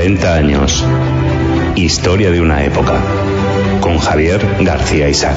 40 años. Historia de una época. Con Javier García Isaac.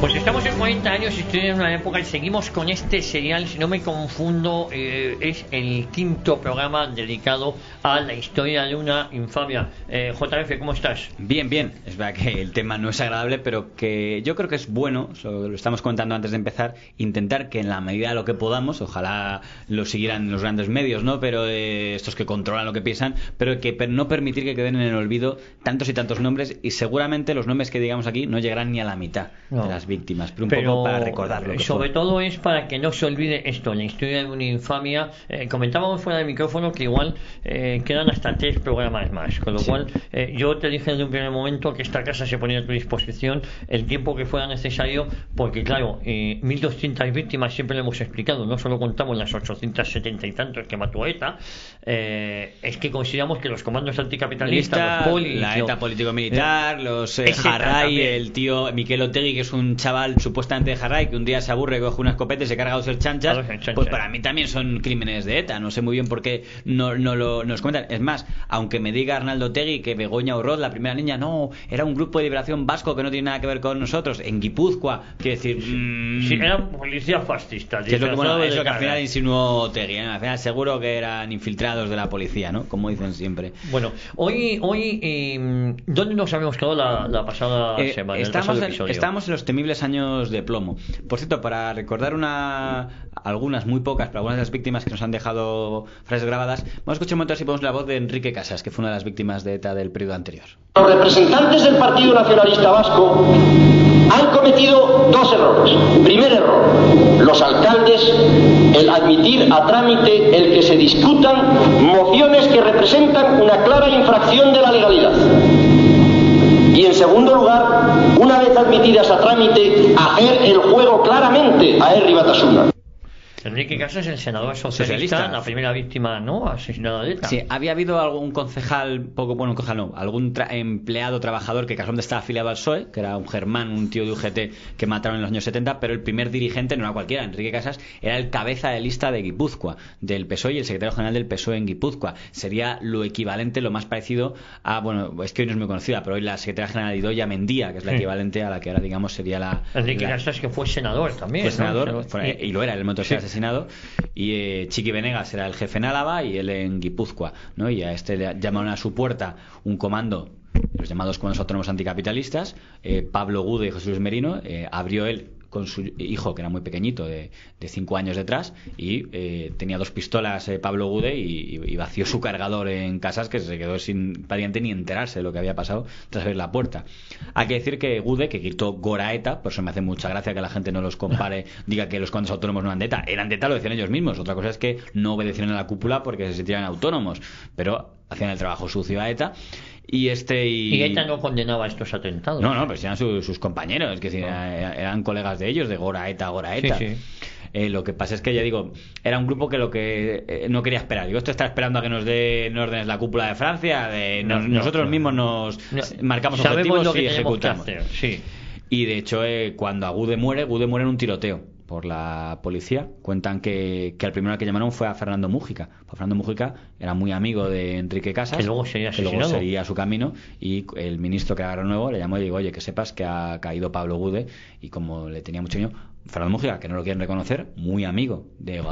Pues estamos en 40 años, historia de una época, y seguimos con este serial, si no me confundo, es el quinto programa dedicado a la historia de una infamia. JF, ¿cómo estás? Bien, bien. Es verdad que el tema no es agradable, pero que yo creo que es bueno, lo estamos contando antes de empezar, intentar que en la medida de lo que podamos, ojalá lo siguieran los grandes medios, ¿no? Pero estos que controlan lo que piensan, pero no permitir que queden en el olvido tantos y tantos nombres, y seguramente los nombres que digamos aquí no llegarán ni a la mitad de las víctimas, pero un poco para recordarlo. Sobre todo es para que no se olvide esto, la historia de una infamia. Comentábamos fuera del micrófono que igual quedan hasta 3 programas más, con lo cual yo te dije desde un primer momento que esta casa se ponía a tu disposición el tiempo que fuera necesario, porque claro, 1.200 víctimas siempre lo hemos explicado, no solo contamos las 870 y tantos que mató ETA, es que consideramos que los comandos anticapitalistas, la ETA político-militar, los Jarray, el tío Miquel Otegi, que es un chaval supuestamente de Jarray, que un día se aburre, coge una escopeta y se carga a 2 chanchas, pues para mí también son crímenes de ETA. No sé muy bien por qué no nos comentan. Es más, aunque me diga Arnaldo Otegi que Begoña Urroz, la primera niña, no, era un grupo de liberación vasco que no tiene nada que ver con nosotros, en Guipúzcoa, quiere decir... Sí, eran policías fascistas. Que es lo que, eso que al final insinuó Otegi, ¿no? Al final seguro que eran infiltrados de la policía, ¿no? Como dicen siempre. Bueno, hoy ¿dónde nos habíamos quedado la pasada semana? Estábamos en los temibles años de plomo. Por cierto, para recordar algunas, muy pocas, pero algunas de las víctimas que nos han dejado frases grabadas, vamos a escuchar un momento si ponemos la voz de Enrique Casas, que fue una de las víctimas de ETA del periodo anterior. Los representantes del Partido Nacionalista Vasco han cometido 2 errores. Primer error, los alcaldes, el admitir a trámite el que se discutan mociones que representan una clara infracción de la legalidad. Y en segundo lugar, una vez admitidas a trámite, hacer el juego claramente a Herri Batasuna. Enrique Casas, el senador socialista, la primera víctima, ¿no?, asesinada de ETA. Sí, había habido algún concejal, algún empleado trabajador que casualmente estaba afiliado al PSOE, que era un germán, un tío de UGT que mataron en los años 70, pero el primer dirigente no era cualquiera. Enrique Casas era el cabeza de lista de Guipúzcoa, del PSOE, y el secretario general del PSOE en Guipúzcoa. Sería lo equivalente, lo más parecido a, bueno, es que hoy no es muy conocida, pero hoy la secretaria general Idoia Mendía, que es la equivalente a la que ahora, digamos, sería la... Enrique Casas, que fue senador también. Fue senador, ¿no? Y lo era en el momento de ser asesinado, y Chiqui Venegas era el jefe en Álava y él en Guipúzcoa, ¿no? Y a este le llamaron a su puerta un comando, los llamados comandos autónomos anticapitalistas, Pablo Gude y José Luis Merino, abrió él con su hijo, que era muy pequeñito, de 5 años detrás, y tenía 2 pistolas Pablo Gude, y vació su cargador en Casas, que se quedó sin prácticamente ni enterarse de lo que había pasado tras abrir la puerta. Hay que decir que Gude, que gritó Gora ETA, por eso me hace mucha gracia que la gente no los compare, diga que los comandos autónomos no eran de ETA. Eran de ETA, lo decían ellos mismos. Otra cosa es que no obedecieron a la cúpula porque se sentían autónomos, pero hacían el trabajo sucio a ETA. Y ETA no condenaba estos atentados. No, pues eran sus compañeros, que eran colegas de ellos, de Gora ETA. Sí. Lo que pasa es que, ya digo, era un grupo que lo que no quería esperar. Digo, esto está esperando a que nos den órdenes la cúpula de Francia, nosotros mismos nos marcamos objetivos y ejecutamos. Sí. Y de hecho, cuando a Gude muere en un tiroteo por la policía. Cuentan que al primero al que llamaron fue a Fernando Mújica. Pues Fernando Mújica era muy amigo de Enrique Casas, que luego seguía su camino, y el ministro, que era nuevo, le llamó y le dijo: oye, que sepas que ha caído Pablo Gude. Y como le tenía mucho cariño, Fernando Mújica, que no lo quieren reconocer, muy amigo de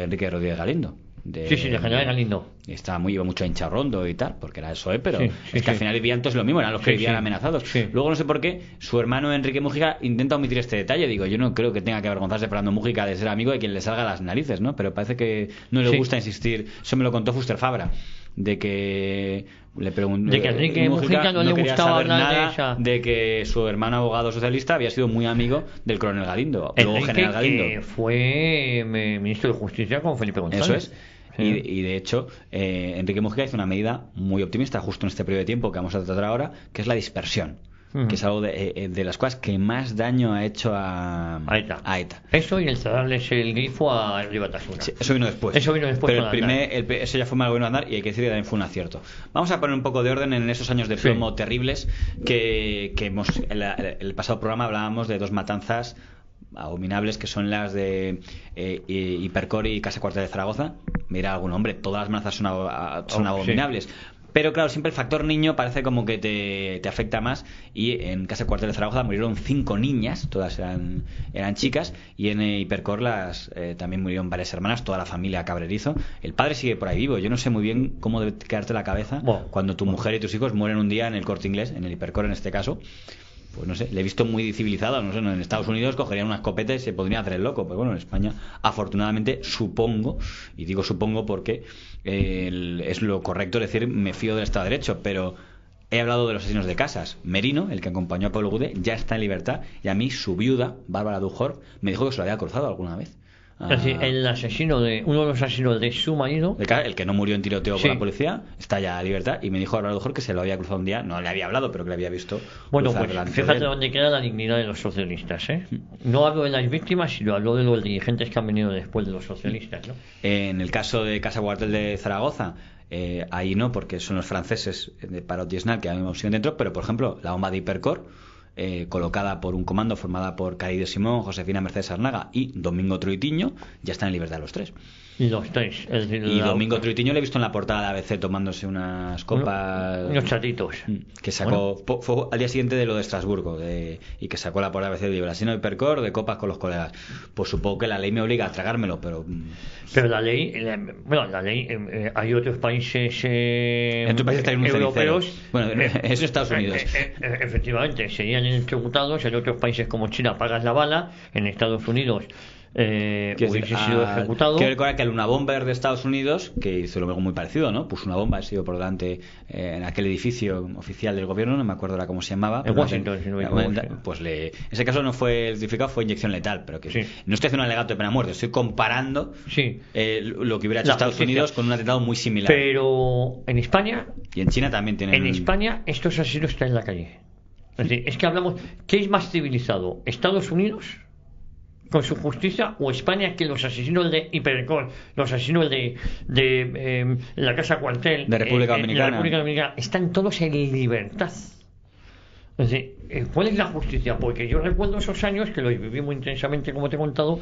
Enrique Rodríguez Galindo. De General Galindo. Iba mucho a Hincharrondo y tal, porque era eso, pero es que al final vivían todos lo mismo, eran los que vivían amenazados. Luego no sé por qué su hermano Enrique Mújica intenta omitir este detalle. Digo, yo no creo que tenga que avergonzarse Fernando Mújica de ser amigo de quien le salga las narices, ¿no? Pero parece que no le gusta insistir. Eso me lo contó Fuster Fabra, de que le preguntó, de que Enrique Mújica no le gustaba nada de que su hermano abogado socialista había sido muy amigo del coronel Galindo, luego general Galindo, que fue ministro de Justicia con Felipe González. Eso es. Y de hecho, Enrique Mújica hizo una medida muy optimista justo en este periodo de tiempo que vamos a tratar ahora, que es la dispersión. Que es algo de las cosas que más daño ha hecho a ETA. Eso, y el cerrarles el grifo a Herri Batasuna. Sí, eso vino después. Pero eso ya fue mal bueno andar, y hay que decir que también fue un acierto. Vamos a poner un poco de orden en esos años de plomo terribles que hemos. El pasado programa hablábamos de 2 matanzas abominables, que son las de Hipercor y Casa Cuartel de Zaragoza. Mira algún hombre, todas las amenazas son abominables. Sí. Pero claro, siempre el factor niño parece como que te afecta más. Y en Casa Cuartel de Zaragoza murieron 5 niñas, todas eran chicas. Y en Hipercor también murieron varias hermanas, toda la familia Cabrerizo. El padre sigue por ahí vivo. Yo no sé muy bien cómo debe quedarte la cabeza cuando tu mujer y tus hijos mueren un día en el Corte Inglés, en el Hipercor en este caso. Pues no sé, le he visto muy civilizado. No sé, en Estados Unidos cogerían una escopeta y se podrían hacer el loco. Pero bueno, en España, afortunadamente, supongo, y digo supongo porque es lo correcto decir, me fío del Estado de Derecho, pero he hablado de los asesinos de casas. Merino, el que acompañó a Pablo Gude, ya está en libertad, y a mí su viuda, Bárbara Dujor, me dijo que se lo había cruzado alguna vez. Es decir, uno de los asesinos de su marido, el que no murió en tiroteo por la policía, está ya a libertad, y me dijo Bárbara Dujor que se lo había cruzado un día, no le había hablado, pero que le había visto. Bueno, pues fíjate dónde queda la dignidad de los socialistas, ¿eh? No hablo de las víctimas, sino hablo de los dirigentes que han venido después de los socialistas, ¿no? En el caso de Casa Cuartel de Zaragoza, ahí no, porque son los franceses de Parot y Esnal que han sido dentro, pero por ejemplo la bomba de Hipercor, colocada por un comando formada por Cari de Simón, Josefina Mercedes Arnaga y Domingo Troitiño, ya están en libertad los tres. Y los tres. Y Domingo Troitiño le he visto en la portada de ABC tomándose unas copas. Unos chatitos. Que sacó. Fue al día siguiente de lo de Estrasburgo. Y que sacó la portada de ABC de Brasino Hipercor de copas con los colegas. Pues supongo que la ley me obliga a tragármelo, pero. Pero la ley. Hay otros países. En otros países también europeos. Bueno, eso es Estados Unidos. Efectivamente, serían electrocutados. En otros países como China pagas la bala. En Estados Unidos. Hubiese sido ejecutado. Quiero recordar que el Una Bomber de Estados Unidos, que hizo algo muy parecido, ¿no? Puso una bomba, ha sido por delante en aquel edificio oficial del gobierno, no me acuerdo ahora cómo se llamaba. En Washington, si no me equivoco. Pues ese caso no fue certificado, fue inyección letal, pero que no estoy haciendo un alegato de pena de muerte, estoy comparando lo que hubiera hecho Estados Unidos con un atentado muy similar. Pero en España y en China también tienen. En España estos asesinos están en la calle. Es decir, es que hablamos, ¿qué es más civilizado? ¿Estados Unidos con su justicia o España, que los asesinos de Hipercor, los asesinos de la Casa Cuartel de República Dominicana están todos en libertad? Es decir, ¿cuál es la justicia? Porque yo recuerdo esos años que los viví muy intensamente, como te he contado,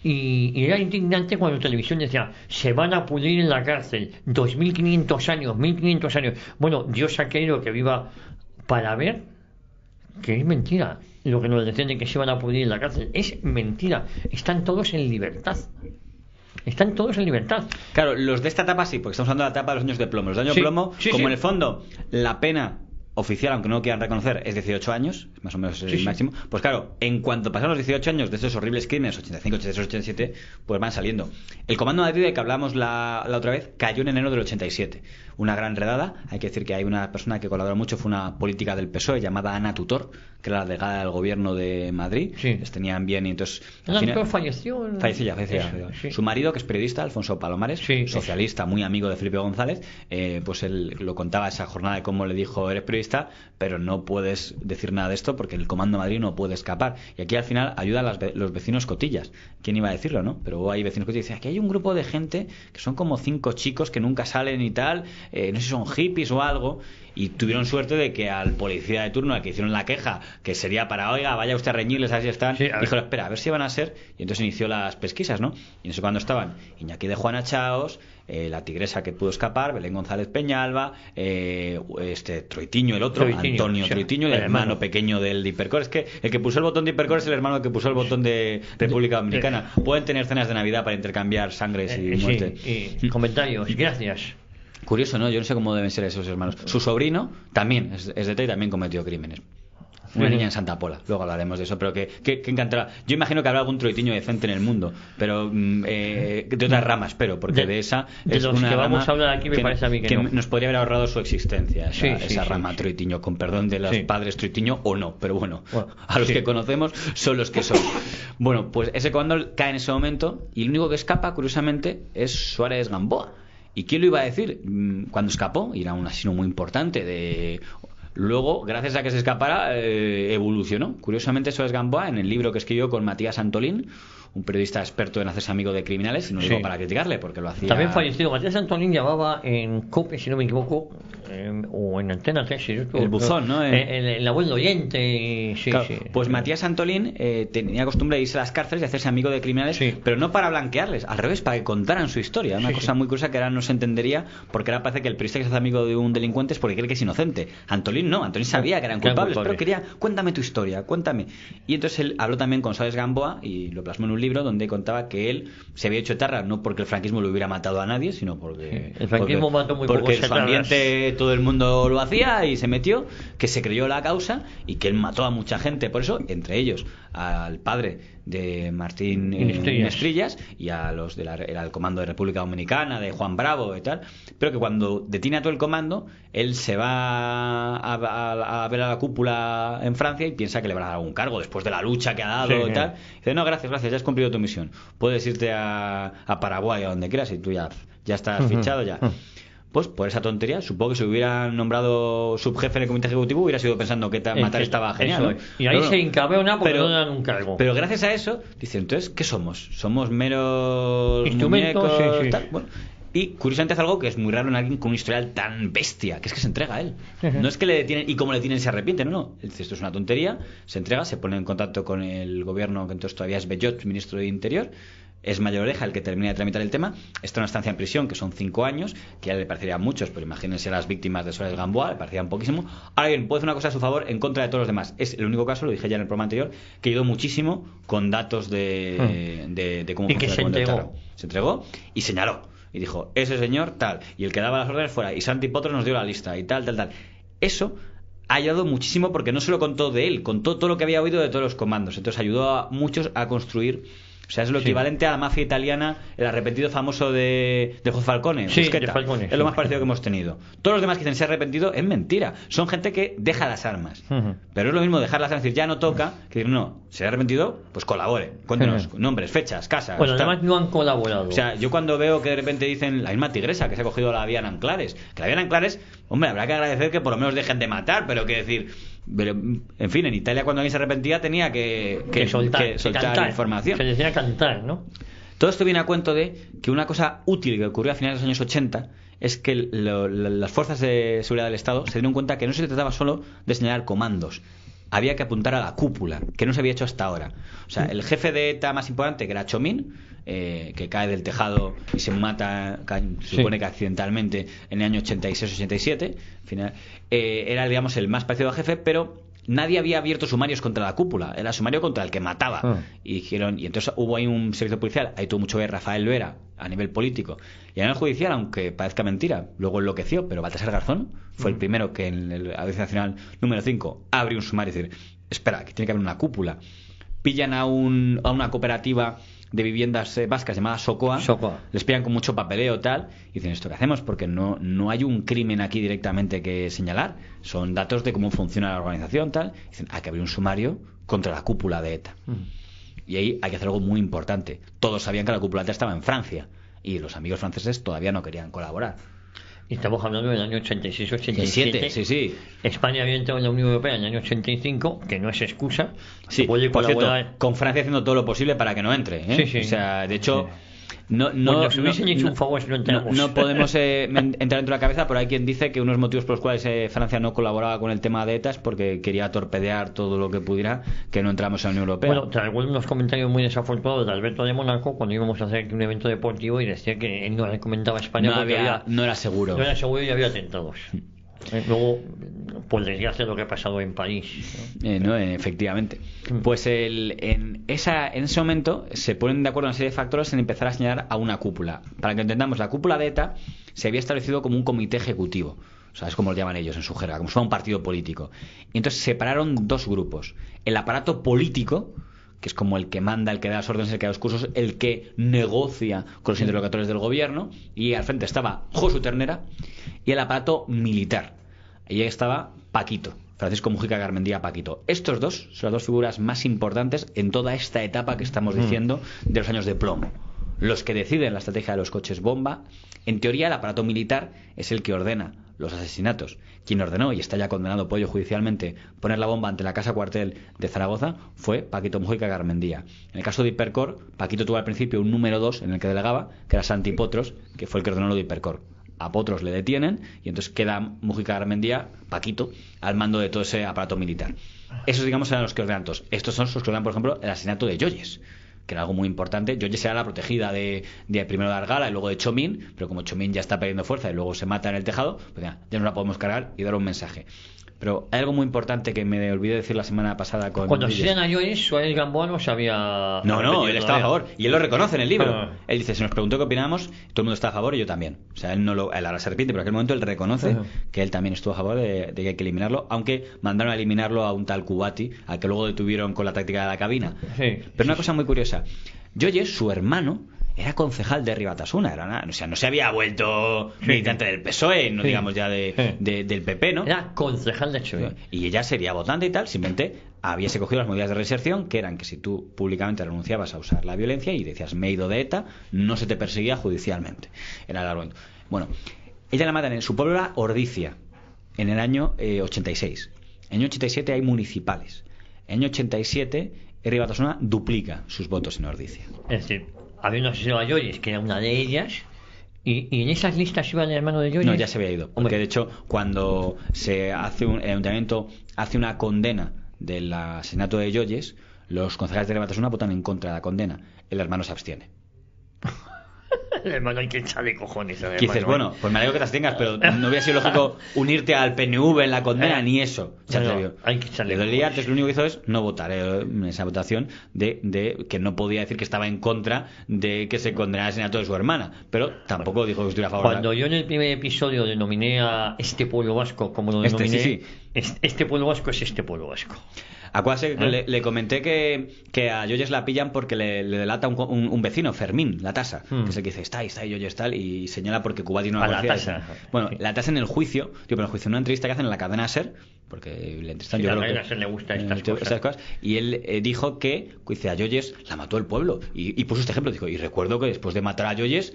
y era indignante cuando la televisión decía se van a pudrir en la cárcel 2.500 años, 1.500 años. Bueno, Dios ha querido que viva para ver que es mentira. Lo que nos decían de que se van a pudrir en la cárcel es mentira. Están todos en libertad. Están todos en libertad. Claro, los de esta etapa sí, porque estamos hablando de la etapa de los años de plomo. Los de años de plomo, como en el fondo la pena oficial, aunque no lo quieran reconocer, es 18 años, más o menos el máximo. Pues claro, en cuanto pasan los 18 años de esos horribles crímenes, 85, 86, 87, pues van saliendo. El Comando Madrid, del que hablamos la otra vez, cayó en enero del 87. Una gran redada. Hay que decir que hay una persona que colaboró mucho, fue una política del PSOE llamada Ana Tutor, que era la delegada del gobierno de Madrid. Les tenían bien y entonces. Ana Tutor falleció. Falleció ya. Su marido, que es periodista, Alfonso Palomares, socialista, muy amigo de Felipe González, pues él lo contaba esa jornada de cómo le dijo: eres periodista, pero no puedes decir nada de esto porque el Comando Madrid no puede escapar. Y aquí al final ayudan los vecinos cotillas. ¿Quién iba a decirlo, no? Pero hay vecinos cotillas que dicen: aquí hay un grupo de gente que son como 5 chicos que nunca salen y tal, no sé si son hippies o algo, y tuvieron suerte de que al policía de turno al que hicieron la queja, que sería para: oiga, vaya usted a reñirles a ver si están, dijo: espera, a ver si van a ser. Y entonces inició las pesquisas, ¿no? Y no sé cuándo estaban Iñaki de Juana Chaos, la tigresa que pudo escapar, Belén González Peñalba, Troitiño, el otro, Antonio Troitiño, el hermano pequeño del de Hipercor. Es que el que puso el botón de Hipercor es el hermano que puso el botón de República Dominicana. Pueden tener cenas de Navidad para intercambiar sangres y muerte. Y comentarios, gracias. Curioso, ¿no? Yo no sé cómo deben ser esos hermanos. Su sobrino también es de ETA y también cometió crímenes. Una niña en Santa Pola, luego hablaremos de eso, pero que encantará. Yo imagino que habrá algún troitiño decente en el mundo, pero de otras ramas, porque de esa es los una que vamos a hablar aquí me parece a mí que no. Nos podría haber ahorrado su existencia, esa rama troitiño, con perdón de los padres troitiño o no, pero bueno, a los que conocemos son los que son. Bueno, pues ese comando cae en ese momento y el único que escapa, curiosamente, es Suárez Gamboa. ¿Y quién lo iba a decir? Cuando escapó, y era un asesino muy importante Luego, gracias a que se escapara, evolucionó. Curiosamente, Suárez Gamboa, en el libro que escribió con Matías Antolín, un periodista experto en hacerse amigo de criminales, y no digo para criticarle, porque lo hacía... También fallecido. Matías Antolín llevaba en COPE, si no me equivoco, o en Antena 3, el buzón, ¿no? El abuelo oyente, sí, claro, sí. Pues Matías Antolín tenía costumbre de irse a las cárceles y hacerse amigo de criminales, pero no para blanquearles, al revés, para que contaran su historia. Una cosa muy curiosa que ahora no se entendería, porque ahora parece que el periodista que se hace amigo de un delincuente es porque cree que es inocente. Antolín no, Antolín sabía que eran culpables, pero quería, cuéntame tu historia, cuéntame. Y entonces él habló también con Sáenz Gamboa y lo plasmó en un libro donde contaba que él se había hecho etarra no porque el franquismo lo hubiera matado a nadie, sino porque el franquismo mató muy porque pocos en su ambiente todo el mundo lo hacía y se metió, que se creyó la causa y que él mató a mucha gente. Por eso, entre ellos, al padre de Martín Inestrillas y a los al comando de República Dominicana, de Juan Bravo y tal, pero que cuando detiene a todo el comando, él se va a ver a la cúpula en Francia y piensa que le van a dar algún cargo después de la lucha que ha dado y tal. Y dice, no, gracias, ya has cumplido tu misión. Puedes irte a Paraguay, a donde quieras, y tú ya estás fichado ya. Pues por esa tontería, supongo que si hubieran nombrado subjefe en el comité ejecutivo hubiera sido pensando que matar estaba genial, ¿no? Y ahí se encabrona porque no dan un cargo. Pero gracias a eso, dice, entonces, ¿qué somos? ¿Somos meros instrumentos? Muñecos, tal? Bueno, y curiosamente hace algo que es muy raro en alguien con un historial tan bestia, que es que se entrega a él. No es que le detienen y como le detienen se arrepiente, no. Él dice, esto es una tontería, se entrega, se pone en contacto con el gobierno, que entonces todavía es Bellot, ministro de Interior. Es Mayor Oreja el que termina de tramitar el tema. Está en una estancia en prisión que son 5 años, que ya le parecería muchos, pero imagínense las víctimas de Sáenz Gamboa, le parecía poquísimo. Ahora bien, puede hacer una cosa a su favor en contra de todos los demás. Es el único caso, lo dije ya en el programa anterior, que ayudó muchísimo con datos de cómo funciona el terror. Se entregó y señaló. Y dijo, ese señor tal, y el que daba las órdenes fuera, y Santi Potros nos dio la lista, y tal. Eso ha ayudado muchísimo porque no se lo contó de él, contó todo lo que había oído de todos los comandos. Entonces ayudó a muchos a construir. O sea, es lo equivalente a la mafia italiana, el arrepentido famoso de Juan Falcone, Busqueta. Es lo más parecido que hemos tenido. Todos los demás que dicen se ha arrepentido es mentira. Son gente que deja las armas. Pero es lo mismo dejar las armas, decir ya no toca, que decir no, se ha arrepentido, pues colabore. Cuéntenos nombres, fechas, casas. Bueno, además no han colaborado. O sea, yo cuando veo que de repente dicen la misma tigresa que se ha cogido la vía en Anclares, que la vía en Anclares, hombre, habrá que agradecer que por lo menos dejen de matar, pero que decir. Pero, en fin, en Italia cuando alguien se arrepentía tenía que soltar información. Se decía cantar, ¿no? Todo esto viene a cuento de que una cosa útil que ocurrió a finales de los años 80 es que las fuerzas de seguridad del Estado se dieron cuenta que no se trataba solo de señalar comandos. Había que apuntar a la cúpula, que no se había hecho hasta ahora. O sea, el jefe de ETA más importante, que era Chomín, que cae del tejado y se mata, se supone que accidentalmente, en el año 86-87, era, digamos, el más parecido a jefe, pero nadie había abierto sumarios contra la cúpula, era sumario contra el que mataba. Y entonces hubo ahí un servicio policial, ahí tuvo mucho que ver Rafael Vera a nivel político. Y a nivel judicial, aunque parezca mentira, luego enloqueció, pero Baltasar Garzón fue el primero que en la Audiencia Nacional número 5 abrió un sumario y decir, espera, que tiene que haber una cúpula. Pillan a una cooperativa de viviendas vascas llamada Socoa, les pillan con mucho papeleo tal, y dicen, ¿esto qué hacemos? Porque no hay un crimen aquí directamente que señalar, son datos de cómo funciona la organización tal, y dicen, hay que abrir un sumario contra la cúpula de ETA. Y ahí hay que hacer algo muy importante. Todos sabían que la cúpula de ETA estaba en Francia y los amigos franceses todavía no querían colaborar. Y estamos hablando del año 86-87. Sí. España había entrado en la Unión Europea en el año 85, que no es excusa. Sí, por cierto, con Francia haciendo todo lo posible para que no entre. O sea, de hecho, no podemos entrar dentro de la cabeza, pero hay quien dice que unos motivos por los cuales Francia no colaboraba con el tema de ETA es porque quería torpedear todo lo que pudiera que no entramos en la Unión Europea. Bueno, te recuerdo unos comentarios muy desafortunados de Alberto de Mónaco cuando íbamos a hacer aquí un evento deportivo y decía que él no recomendaba a España no era seguro. No era seguro y había atentados. Luego, por desgracia, lo que ha pasado en París. Efectivamente. Pues en ese momento se ponen de acuerdo una serie de factores en empezar a señalar a una cúpula. Para que entendamos, la cúpula de ETA se había establecido como un comité ejecutivo. O sea, es como lo llaman ellos en su jerga, como si fuera un partido político. Y entonces separaron dos grupos. El aparato político, que es como el que manda, el que da las órdenes, el que da los cursos, el que negocia con los interlocutores del gobierno, y al frente estaba Josu Ternera, y el aparato militar. Ahí estaba Paquito, Francisco Mujica Garmendia Paquito. Estos dos son las dos figuras más importantes en toda esta etapa que estamos diciendo de los años de plomo. los que deciden la estrategia de los coches bomba. En teoría, el aparato militar es el que ordena los asesinatos. Quien ordenó, y está ya condenado por ello judicialmente, poner la bomba ante la casa cuartel de Zaragoza fue Paquito Mujica Garmendia. En el caso de Hipercor, Paquito tuvo al principio un número 2 en el que delegaba, que era Santi Potros, que fue el que ordenó lo de Hipercor. A Potros le detienen y entonces queda Mujica Garmendia, Paquito, al mando de todo ese aparato militar. Esos, digamos, eran los que ordenan todos. Estos son los que ordenan, por ejemplo, el asesinato de Yoyes, que era algo muy importante. Yoyes era la protegida de primero de Argala y luego de Chomín, pero como Chomín ya está perdiendo fuerza y luego se mata en el tejado, pues ya no la podemos cargar y dar un mensaje. Pero hay algo muy importante que me olvidé decir la semana pasada con cuando asesinan a Yoyes, Suárez Gamboa no sabía. No, él estaba a favor y él lo reconoce en el libro. Ah. Él dice, se nos preguntó qué opinamos, todo el mundo está a favor y yo también. O sea, él ahora se arrepiente, pero en aquel momento él reconoce que él también estuvo a favor de que hay que eliminarlo, aunque mandaron a eliminarlo a un tal Cubati, al que luego detuvieron con la táctica de la cabina. Sí. Pero una cosa muy curiosa, Yoyes, su hermano, era concejal de Ribatasuna, o sea, no se había vuelto militante del PSOE, no digamos ya del PP, ¿no? Era concejal de Chile. Y ella sería votante y tal, simplemente habíase cogido las medidas de reinserción, que eran que si tú públicamente renunciabas a usar la violencia y decías me he ido de ETA, no se te perseguía judicialmente. Era el argumento. Bueno, ella la matan en su pueblo, era Ordicia, en el año 86. En el año 87 hay municipales. En el año 87 Ribatasuna duplica sus votos en Ordicia. Es decir, había un asesino a Yoyes, que era una de ellas, y en esas listas iba el hermano de Yoyes. No, ya se había ido. Porque de hecho, cuando se hace el ayuntamiento hace una condena del asesinato de Yoyes, los concejales de Ribatasuna votan en contra de la condena. El hermano se abstiene. El hermano hay que echarle cojones. Y dices, bueno, pues me alegro que te abstengas, pero no hubiera sido lógico unirte al PNV en la condena, ni eso. Se atrevió. Hay que echarle Le dolía, antes lo único que hizo es no votar en esa votación de que no podía decir que estaba en contra de que se condenara el asesinato de su hermana, pero tampoco dijo que estuviera a favor. Cuando yo en el primer episodio denominé a este pueblo vasco como lo denominé, sí. Este pueblo vasco es este pueblo vasco. Acuérdate que le comenté que a Yoyes la pillan porque le delata un vecino, Fermín, la tasa, que es el que dice, está ahí Yoyes tal, y señala porque Cubati no la conocía. La tasa. Bueno, sí. La tasa en el juicio, pero en el juicio, en una entrevista que hacen en la cadena SER, porque le entrevistan, Sí, yo a creo la que cadena SER le gusta estas cosas. y él dijo que, dice, a Yoyes la mató el pueblo, y puso este ejemplo, dijo, y recuerdo que después de matar a Yoyes,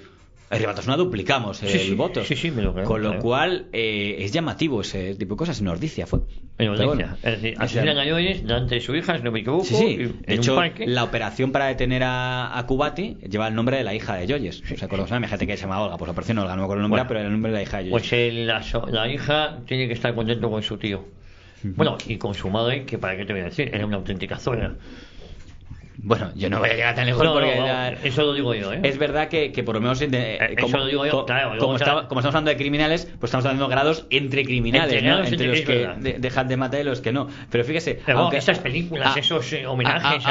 en Ribatasuna duplicamos el voto. Sí, me lo creo. Con lo cual es llamativo ese tipo de cosas. En Ordicia fue. En Ordicia. Bueno, es decir, asesinan a Yoyes delante de su hija, si no me equivoco. Sí. De hecho, parque. la operación para detener a Cubati lleva el nombre de la hija de Yoyes. O sea, con la gente que se llama Olga. Pues la operación Olga, no me acuerdo el nombre, pero era el nombre de la hija de Yoyes. Pues la hija tiene que estar contento con su tío. Bueno, y con su madre, que para qué te voy a decir, era una auténtica zorra. Bueno, yo no voy a llegar tan lejos porque eso lo digo yo, ¿eh? Es verdad que por lo menos eso lo digo yo, claro, como estamos hablando de criminales, pues estamos hablando de grados entre criminales, ¿no? Entre los que dejan de matar y los que no. Pero fíjese, aunque estas películas, esos homenajes,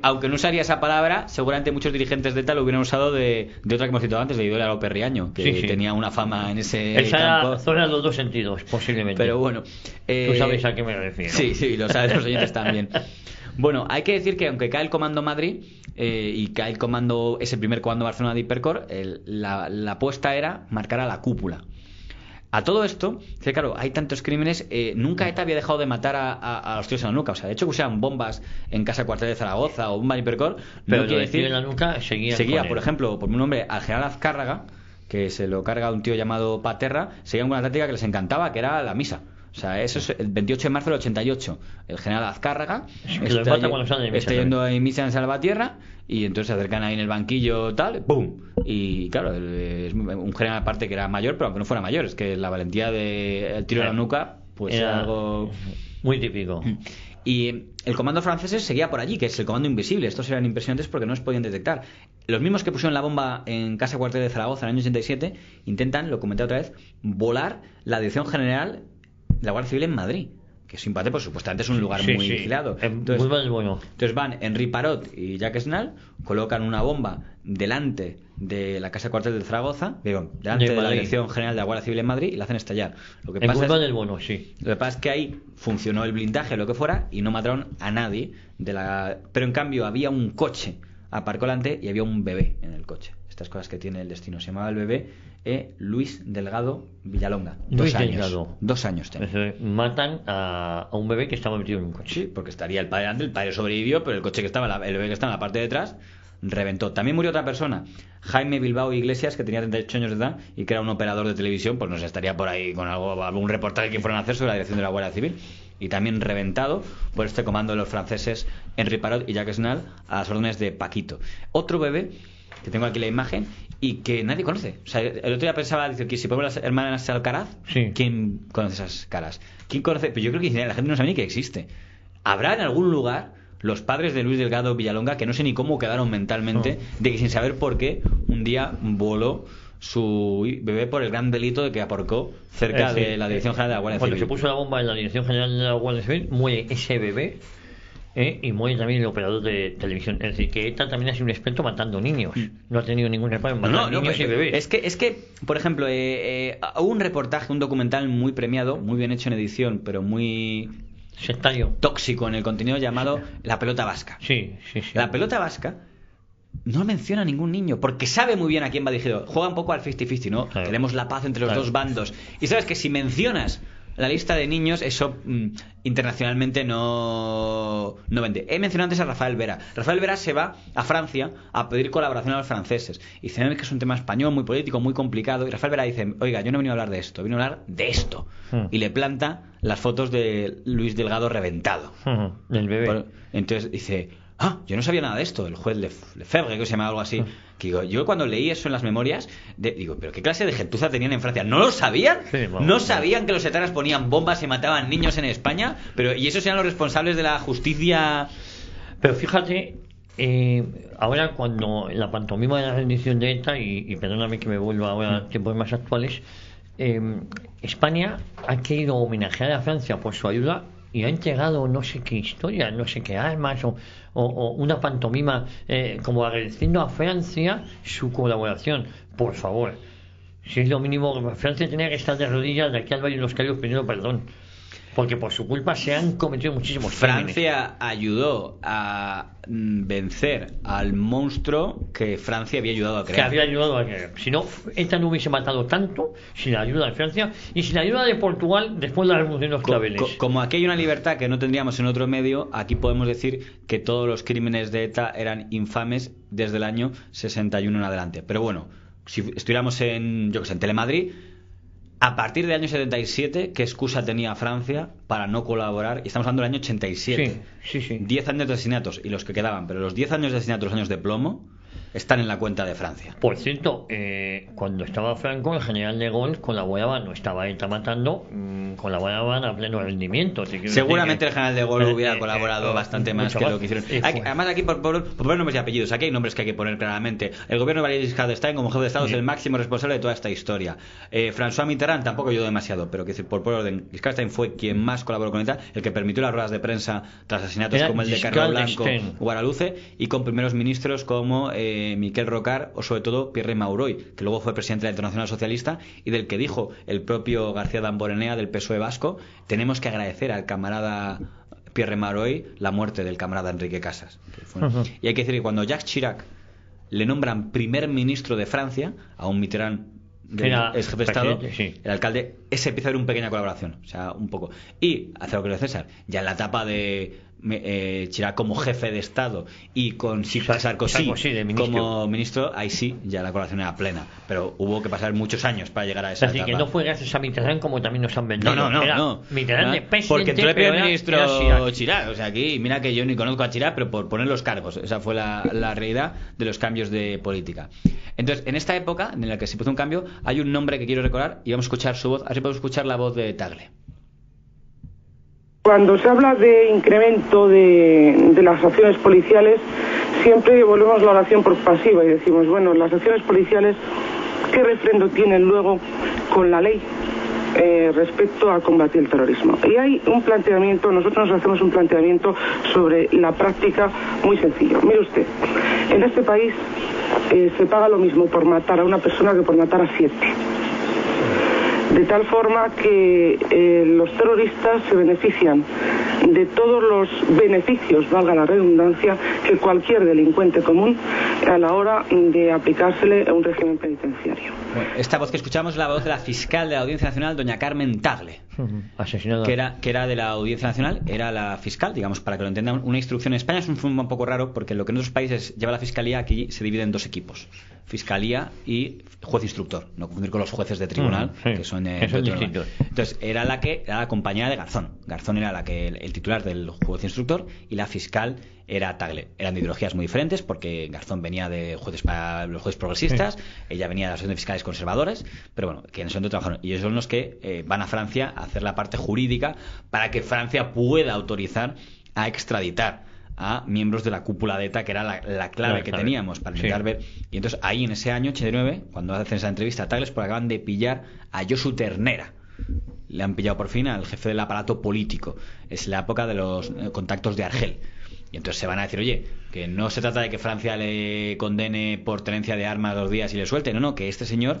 aunque no usaría esa palabra, seguramente muchos dirigentes de tal lo hubieran usado de otra que hemos citado antes, de Idoia López Riaño, que tenía una fama en ese campo. Zona en los dos sentidos, posiblemente. Pero bueno, tú sabes a qué me refiero. Sí, lo saben los oyentes también. Bueno, hay que decir que aunque cae el Comando Madrid y cae el comando, ese primer comando Barcelona de Hipercor, la apuesta era marcar a la cúpula. A todo esto, que claro, hay tantos crímenes, nunca ETA había dejado de matar a los tíos en la nuca. O sea, de hecho que usaban bombas en casa cuartel de Zaragoza o bomba en Hipercor, pero no quiere decir en la nuca seguía por ejemplo, por un nombre, al general Azcárraga, que se lo carga un tío llamado Paterra, seguían con una táctica que les encantaba, que era la misa. O sea, eso es el 28 de marzo del 88. El general Azcárraga está yendo a misa en Salvatierra y entonces se acercan ahí en el banquillo tal, ¡pum! Y claro, es un general aparte que era mayor, pero aunque no fuera mayor, es que la valentía del tiro a la nuca pues era algo muy típico. Y el comando francés seguía por allí, que es el comando invisible. Estos eran impresionantes porque no se podían detectar. Los mismos que pusieron la bomba en casa cuartel de Zaragoza en el año 87 intentan, lo comenté otra vez, volar la dirección general de la Guardia Civil en Madrid, que es importante, pues supuestamente es un lugar muy vigilado. Entonces van Henri Parot y Jacques Snall, colocan una bomba delante de la casa cuartel de Zaragoza, delante de la Dirección General de la Guardia Civil en Madrid, y la hacen estallar. Lo que pasa es que ahí funcionó el blindaje, lo que fuera, y no mataron a nadie pero en cambio había un coche aparcó delante y había un bebé en el coche. Estas cosas que tiene el destino. Se llamaba el bebé Luis Delgado Villalonga. 2 años tenía. Matan a un bebé que estaba metido en un coche. Sí, porque estaría el padre delante, el padre sobrevivió, pero el coche que estaba, el bebé que estaba en la parte de atrás reventó. También murió otra persona, Jaime Bilbao Iglesias, que tenía 38 años de edad y que era un operador de televisión, pues no sé, estaría por ahí con algún reportaje que fueran a hacer sobre la dirección de la Guardia Civil, y también reventado por este comando de los franceses Henri Parot y Jacques Snell a las órdenes de Paquito. Otro bebé, que tengo aquí la imagen, y que nadie conoce. O sea, el otro día pensaba, dice, que si ponemos las hermanas Alcaraz, sí. ¿Quién conoce esas caras? ¿Quién conoce? Pero yo creo que la gente no sabe ni que existe. ¿Habrá en algún lugar los padres de Luis Delgado Villalonga, que no sé ni cómo quedaron mentalmente, de que sin saber por qué un día voló su bebé por el gran delito de que aparcó cerca de la Dirección General de la Guardia Civil? Cuando se puso la bomba en la Dirección General de la Guardia Civil, muere ese bebé, y muere también el operador de televisión. Es decir, que ETA también ha sido un experto matando niños. No ha tenido ningún reparo en matar niños y bebés. Es que, por ejemplo, hubo un reportaje, un documental muy premiado, muy bien hecho en edición, pero muy sectario, tóxico en el contenido, llamado La Pelota Vasca. Sí. La Pelota Vasca no menciona a ningún niño, porque sabe muy bien a quién va dirigido. Juega un poco al 50-50, ¿no? Claro. Queremos la paz entre los dos bandos. Y sabes que si mencionas la lista de niños, eso internacionalmente no vende. He mencionado antes a Rafael Vera. Rafael Vera se va a Francia a pedir colaboración a los franceses. Y dice, que es un tema español, muy político, muy complicado. Y Rafael Vera dice, oiga, yo no he venido a hablar de esto, he venido a hablar de esto. Y le planta las fotos de Luis Delgado reventado. Del bebé. Entonces dice, yo no sabía nada de esto. El juez Lefebvre, que se llama algo así. Que digo, yo cuando leí eso en las memorias, digo, pero ¿qué clase de gentuza tenían en Francia? ¿No lo sabían? Sí, ¿no sabían que los etaras ponían bombas y mataban niños en España? ¿Y esos eran los responsables de la justicia? Pero fíjate, ahora cuando la pantomima de la rendición de ETA, y perdóname que me vuelva ahora a tiempos más actuales, España ha querido homenajear a Francia por su ayuda y ha entregado no sé qué historia, no sé qué armas o una pantomima como agradeciendo a Francia su colaboración. Por favor, si es lo mínimo, Francia tenía que estar de rodillas de aquí al Valle de los Caídos pidiendo perdón, porque por su culpa se han cometido muchísimos crímenes. Francia ayudó a vencer al monstruo que Francia había ayudado a crear. Que había ayudado a crear. Si no, ETA no hubiese matado tanto sin la ayuda de Francia y sin la ayuda de Portugal después de la Revolución de los Claveles. Como aquí hay una libertad que no tendríamos en otro medio, aquí podemos decir que todos los crímenes de ETA eran infames desde el año 61 en adelante. Pero bueno, si estuviéramos en Telemadrid, a partir del año 77, ¿qué excusa tenía Francia para no colaborar? Y estamos hablando del año 87. Sí. 10 años de asesinatos y los que quedaban, pero los 10 años de asesinatos, los años de plomo, están en la cuenta de Francia. Por cierto, cuando estaba Franco, el general de Gaulle colaboraba, no estaba ETA matando, colaboraban a pleno rendimiento. Seguramente el general de Gaulle hubiera colaborado bastante más que lo que hicieron. Además, aquí por poner nombres y apellidos, aquí hay nombres que hay que poner claramente. El gobierno de Valéry Giscard d'Estaing como jefe de Estado es el máximo responsable de toda esta historia. François Mitterrand tampoco ayudó demasiado, pero por orden, Giscard d'Estaing fue quien más colaboró con ETA, el que permitió las ruedas de prensa tras asesinatos como el de Carlos Blanco, Guaraluce, y con primeros ministros como Miquel Rocard o sobre todo Pierre Mauroy, que luego fue presidente de la Internacional Socialista y del que dijo el propio García Damborenea del PSOE vasco, tenemos que agradecer al camarada Pierre Mauroy la muerte del camarada Enrique Casas. Y hay que decir que cuando Jacques Chirac le nombran primer ministro de Francia a un Mitterrand ex jefe de Estado, el alcalde, ese empieza a haber una pequeña colaboración, o sea, un poco. Y hace lo que le César, ya en la etapa de Chirac como jefe de Estado y con Sarkozy como ministro, ahí sí, ya la colaboración era plena. Pero hubo que pasar muchos años para llegar a esa etapa. Así que no fue gracias a Mitterrand como también nos han vendido. No. Mitterrand de presidente, porque entró el primer ministro era Chirac. O sea, aquí, mira que yo ni conozco a Chirac, pero por poner los cargos. Esa fue la realidad de los cambios de política. Entonces, en esta época, en la que se puso un cambio, hay un nombre que quiero recordar y vamos a escuchar su voz. Así podemos escuchar la voz de Tagle. Cuando se habla de incremento de las acciones policiales, siempre volvemos la oración por pasiva y decimos, bueno, las acciones policiales, ¿qué refrendo tienen luego con la ley respecto a combatir el terrorismo? Y hay un planteamiento, nosotros nos hacemos un planteamiento sobre la práctica muy sencillo. Mire usted, en este país se paga lo mismo por matar a una persona que por matar a 7. De tal forma que los terroristas se benefician de todos los beneficios, valga la redundancia, que cualquier delincuente común a la hora de aplicársele a un régimen penitenciario. Esta voz que escuchamos es la voz de la fiscal de la Audiencia Nacional, doña Carmen Tagle. Asesinada. que era de la Audiencia Nacional, era la fiscal, digamos, para que lo entendan. Una instrucción en España es un poco raro, porque lo que en otros países lleva la fiscalía, aquí se divide en dos equipos: fiscalía y juez instructor, no confundir con los jueces de tribunal, que son distintos. Entonces era la compañera de Garzón. Garzón era el titular del juez instructor, y la fiscal era Tagle. Eran de ideologías muy diferentes, porque Garzón venía de jueces para los jueces progresistas, ella venía de la asociación de fiscales conservadores, pero bueno, que en ese momento trabajaron. Y ellos son los que van a Francia a hacer la parte jurídica para que Francia pueda autorizar a extraditar a miembros de la cúpula de ETA, que era la clave que teníamos para intentar ver. Y entonces ahí, en ese año 89, cuando hacen esa entrevista a Tagle, pues acaban de pillar a Josu Ternera. Le han pillado por fin al jefe del aparato político. Es la época de los contactos de Argel. Y entonces se van a decir, oye, que no se trata de que Francia le condene por tenencia de armas 2 días y le suelte. No, que este señor,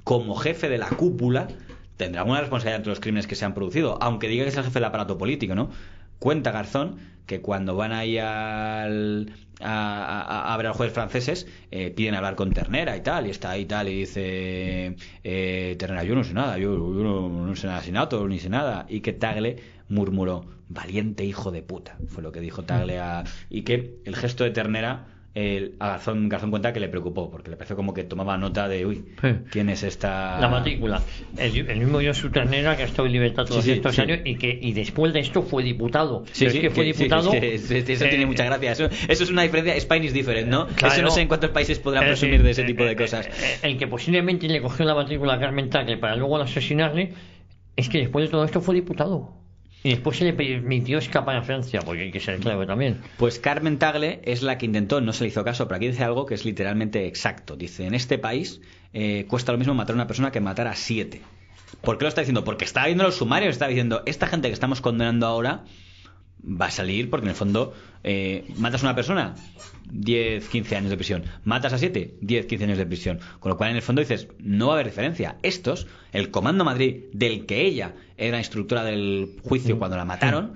como jefe de la cúpula, tendrá una responsabilidad entre los crímenes que se han producido, aunque diga que es el jefe del aparato político, ¿no? Cuenta Garzón que cuando van ahí a ver a los jueces franceses, piden hablar con Ternera y tal, y está ahí y tal, y dice Ternera, yo no sé nada, yo no sé nada de asesinato, ni sé nada, y que Tagle murmuró, valiente hijo de puta, fue lo que dijo Tagle y que el gesto de Ternera a Garzón cuenta que le preocupó, porque le pareció como que tomaba nota de, uy, ¿quién es esta? La matrícula. El mismo Josu Ternera, que ha estado en libertad todos estos años y después de esto fue diputado. Eso tiene mucha gracia. Eso es una diferencia. Spain is different, ¿no? Claro, eso no sé en cuántos países podrán presumir de ese tipo de cosas. El que posiblemente le cogió la matrícula a Carmen Tagle para luego asesinarle, es que después de todo esto fue diputado. Y después se le permitió escapar a Francia, porque hay que ser claro también. Pues Carmen Tagle es la que intentó, no se le hizo caso, pero aquí dice algo que es literalmente exacto. Dice, en este país cuesta lo mismo matar a una persona que matar a 7. ¿Por qué lo está diciendo? Porque está viendo los sumarios, está diciendo, esta gente que estamos condenando ahora va a salir, porque en el fondo matas a una persona, 10, 15 años de prisión. Matas a 7, 10, 15 años de prisión. Con lo cual, en el fondo dices, no va a haber diferencia. Estos, el Comando Madrid, del que ella era instructora del juicio cuando la mataron,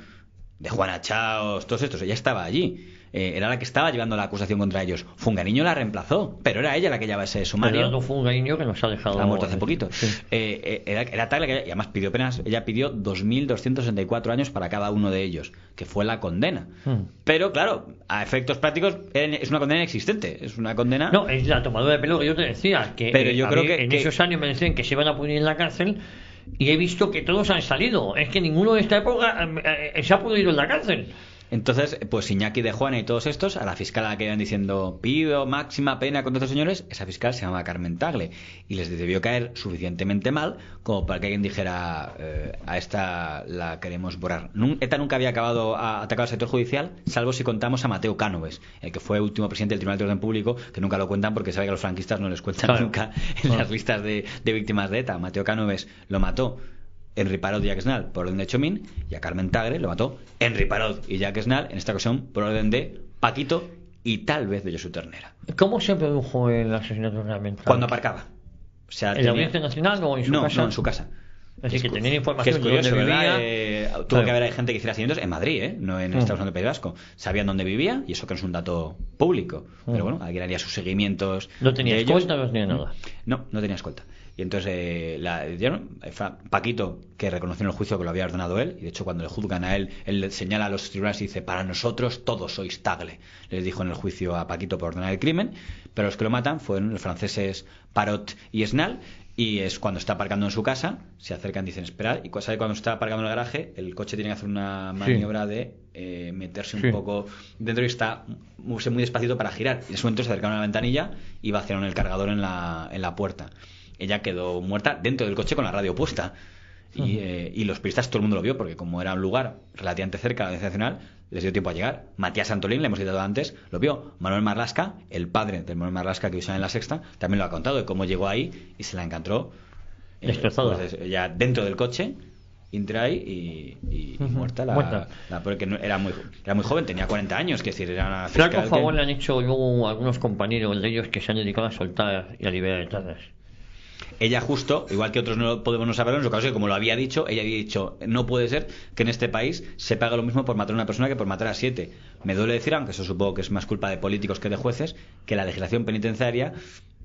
de Juana Chaos, todos estos, ella estaba allí. Era la que estaba llevando la acusación contra ellos. Funganiño la reemplazó, pero era ella la que llevaba ese sumario. Fernando Funganiño, que nos ha dejado... Ha muerto hace poquito. Sí. Era Tagle, que además pidió penas. Ella pidió 2.264 años para cada uno de ellos, que fue la condena. Pero claro, a efectos prácticos es una condena inexistente. Es una condena... No, es la tomadura de pelo que yo te decía, que pero yo creo que esos años me decían que se iban a poner en la cárcel, y he visto que todos han salido. Es que ninguno de esta época se ha podido ir en la cárcel. Entonces, pues Iñaki de Juana y todos estos, a la fiscal a la que iban diciendo pido máxima pena contra estos señores, esa fiscal se llama Carmen Tagle, y les debió caer suficientemente mal como para que alguien dijera a esta la queremos borrar. ETA nunca había atacado al sector judicial, salvo si contamos a Mateo Cánovas, el que fue último presidente del Tribunal de Orden Público, que nunca lo cuentan porque sabe que a los franquistas no les cuentan nunca en las listas de víctimas de ETA. Mateo Cánovas lo mató Henry Parot y Jacques Snall por orden de Chomín, y a Carmen Tagle lo mató Henry Parot y Jacques Snall, en esta ocasión por orden de Paquito y tal vez de Josu Ternera. ¿Cómo se produjo el asesinato realmente? Cuando aparcaba. O sea, ¿En la Audiencia Nacional o en su casa? No, en su casa. Es decir, que tener información de dónde vivía. Tuvo que haber gente que hiciera seguimientos en Madrid, no en Estados Unidos del País Vasco. Sabían dónde vivía, y eso que no es un dato público. Pero bueno, alguien haría sus seguimientos. ¿No tenía escolta? No tenía nada. No tenía escolta. Y entonces Paquito, que reconoció en el juicio que lo había ordenado él, y de hecho cuando le juzgan a él señala a los tribunales y dice, para nosotros todos sois Tagle. Les dijo en el juicio a Paquito por ordenar el crimen, pero los que lo matan fueron los franceses Parot y Snall. Y es cuando está aparcando en su casa, se acercan, dicen esperad, y cuando está aparcando en el garaje, el coche tiene que hacer una maniobra de meterse un poco dentro, y está muy despacito para girar. Y en ese momento se acercaron a la ventanilla y vaciaron el cargador en la puerta. Ella quedó muerta dentro del coche con la radio puesta. Y los periodistas, todo el mundo lo vio, porque como era un lugar relativamente cerca de la Audiencia Nacional, les dio tiempo a llegar. Matías Antolín, le hemos citado antes, lo vio. Manuel Marlasca, el padre del Manuel Marlasca que usa en La Sexta, también lo ha contado de cómo llegó ahí y se la encontró destrozada. Pues, ya dentro del coche, entra ahí y muerta. Porque era muy joven, tenía 40 años, que decir, era una fiscal. Flaco favor le han hecho luego algunos compañeros de ellos que se han dedicado a soltar y a liberar etadas. Ella justo, igual que otros no podemos no saberlo, en su caso, que como lo había dicho, ella había dicho, no puede ser que en este país se pague lo mismo por matar a una persona que por matar a 7. Me duele decir, aunque eso supongo que es más culpa de políticos que de jueces, que la legislación penitenciaria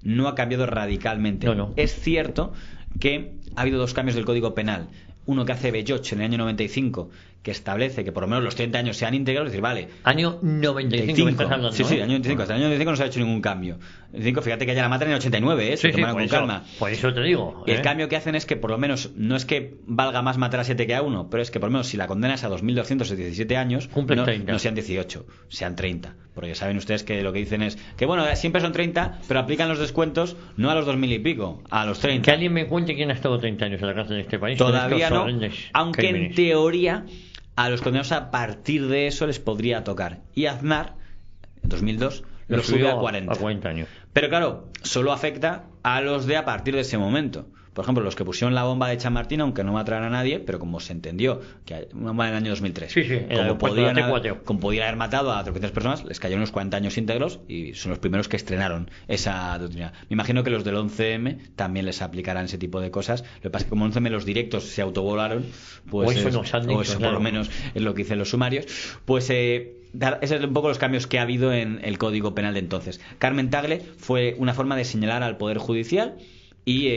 no ha cambiado radicalmente. No. Es cierto que ha habido 2 cambios del Código Penal uno que hace Belloch en el año 95, que establece que por lo menos los 30 años sean íntegros, es decir, vale. Año 95 me estás hablando, sí, año 95. Hasta el año 95 no se ha hecho ningún cambio. Fíjate que ya la matan en el 89, se tomaron con calma. Por eso te digo. El cambio que hacen es que por lo menos, no es que valga más matar a 7 que a 1, pero es que por lo menos si la condenas a 2.217 años, no sean 18, sean 30. Porque saben ustedes que lo que dicen es que, bueno, siempre son 30, pero aplican los descuentos no a los 2.000 y pico, a los 30. Que alguien me cuente quién ha estado 30 años en la cárcel de este país. Todavía no, aunque en teoría a los condenados a partir de eso les podría tocar. Y Aznar, en 2002, lo subió a 40 años. Pero claro, solo afecta a los de a partir de ese momento. Por ejemplo, los que pusieron la bomba de Chamartín, aunque no mataran a nadie, pero como se entendió que una bomba en el año 2003, como podían haber matado a 300 personas, les cayeron unos 40 años íntegros y son los primeros que estrenaron esa doctrina. Me imagino que los del 11M también les aplicarán ese tipo de cosas. Lo que pasa es que como 11M los directos se autovolaron, pues eso por lo menos es lo que dicen los sumarios, pues esos son un poco los cambios que ha habido en el Código Penal de entonces. Carmen Tagle fue una forma de señalar al Poder Judicial. Y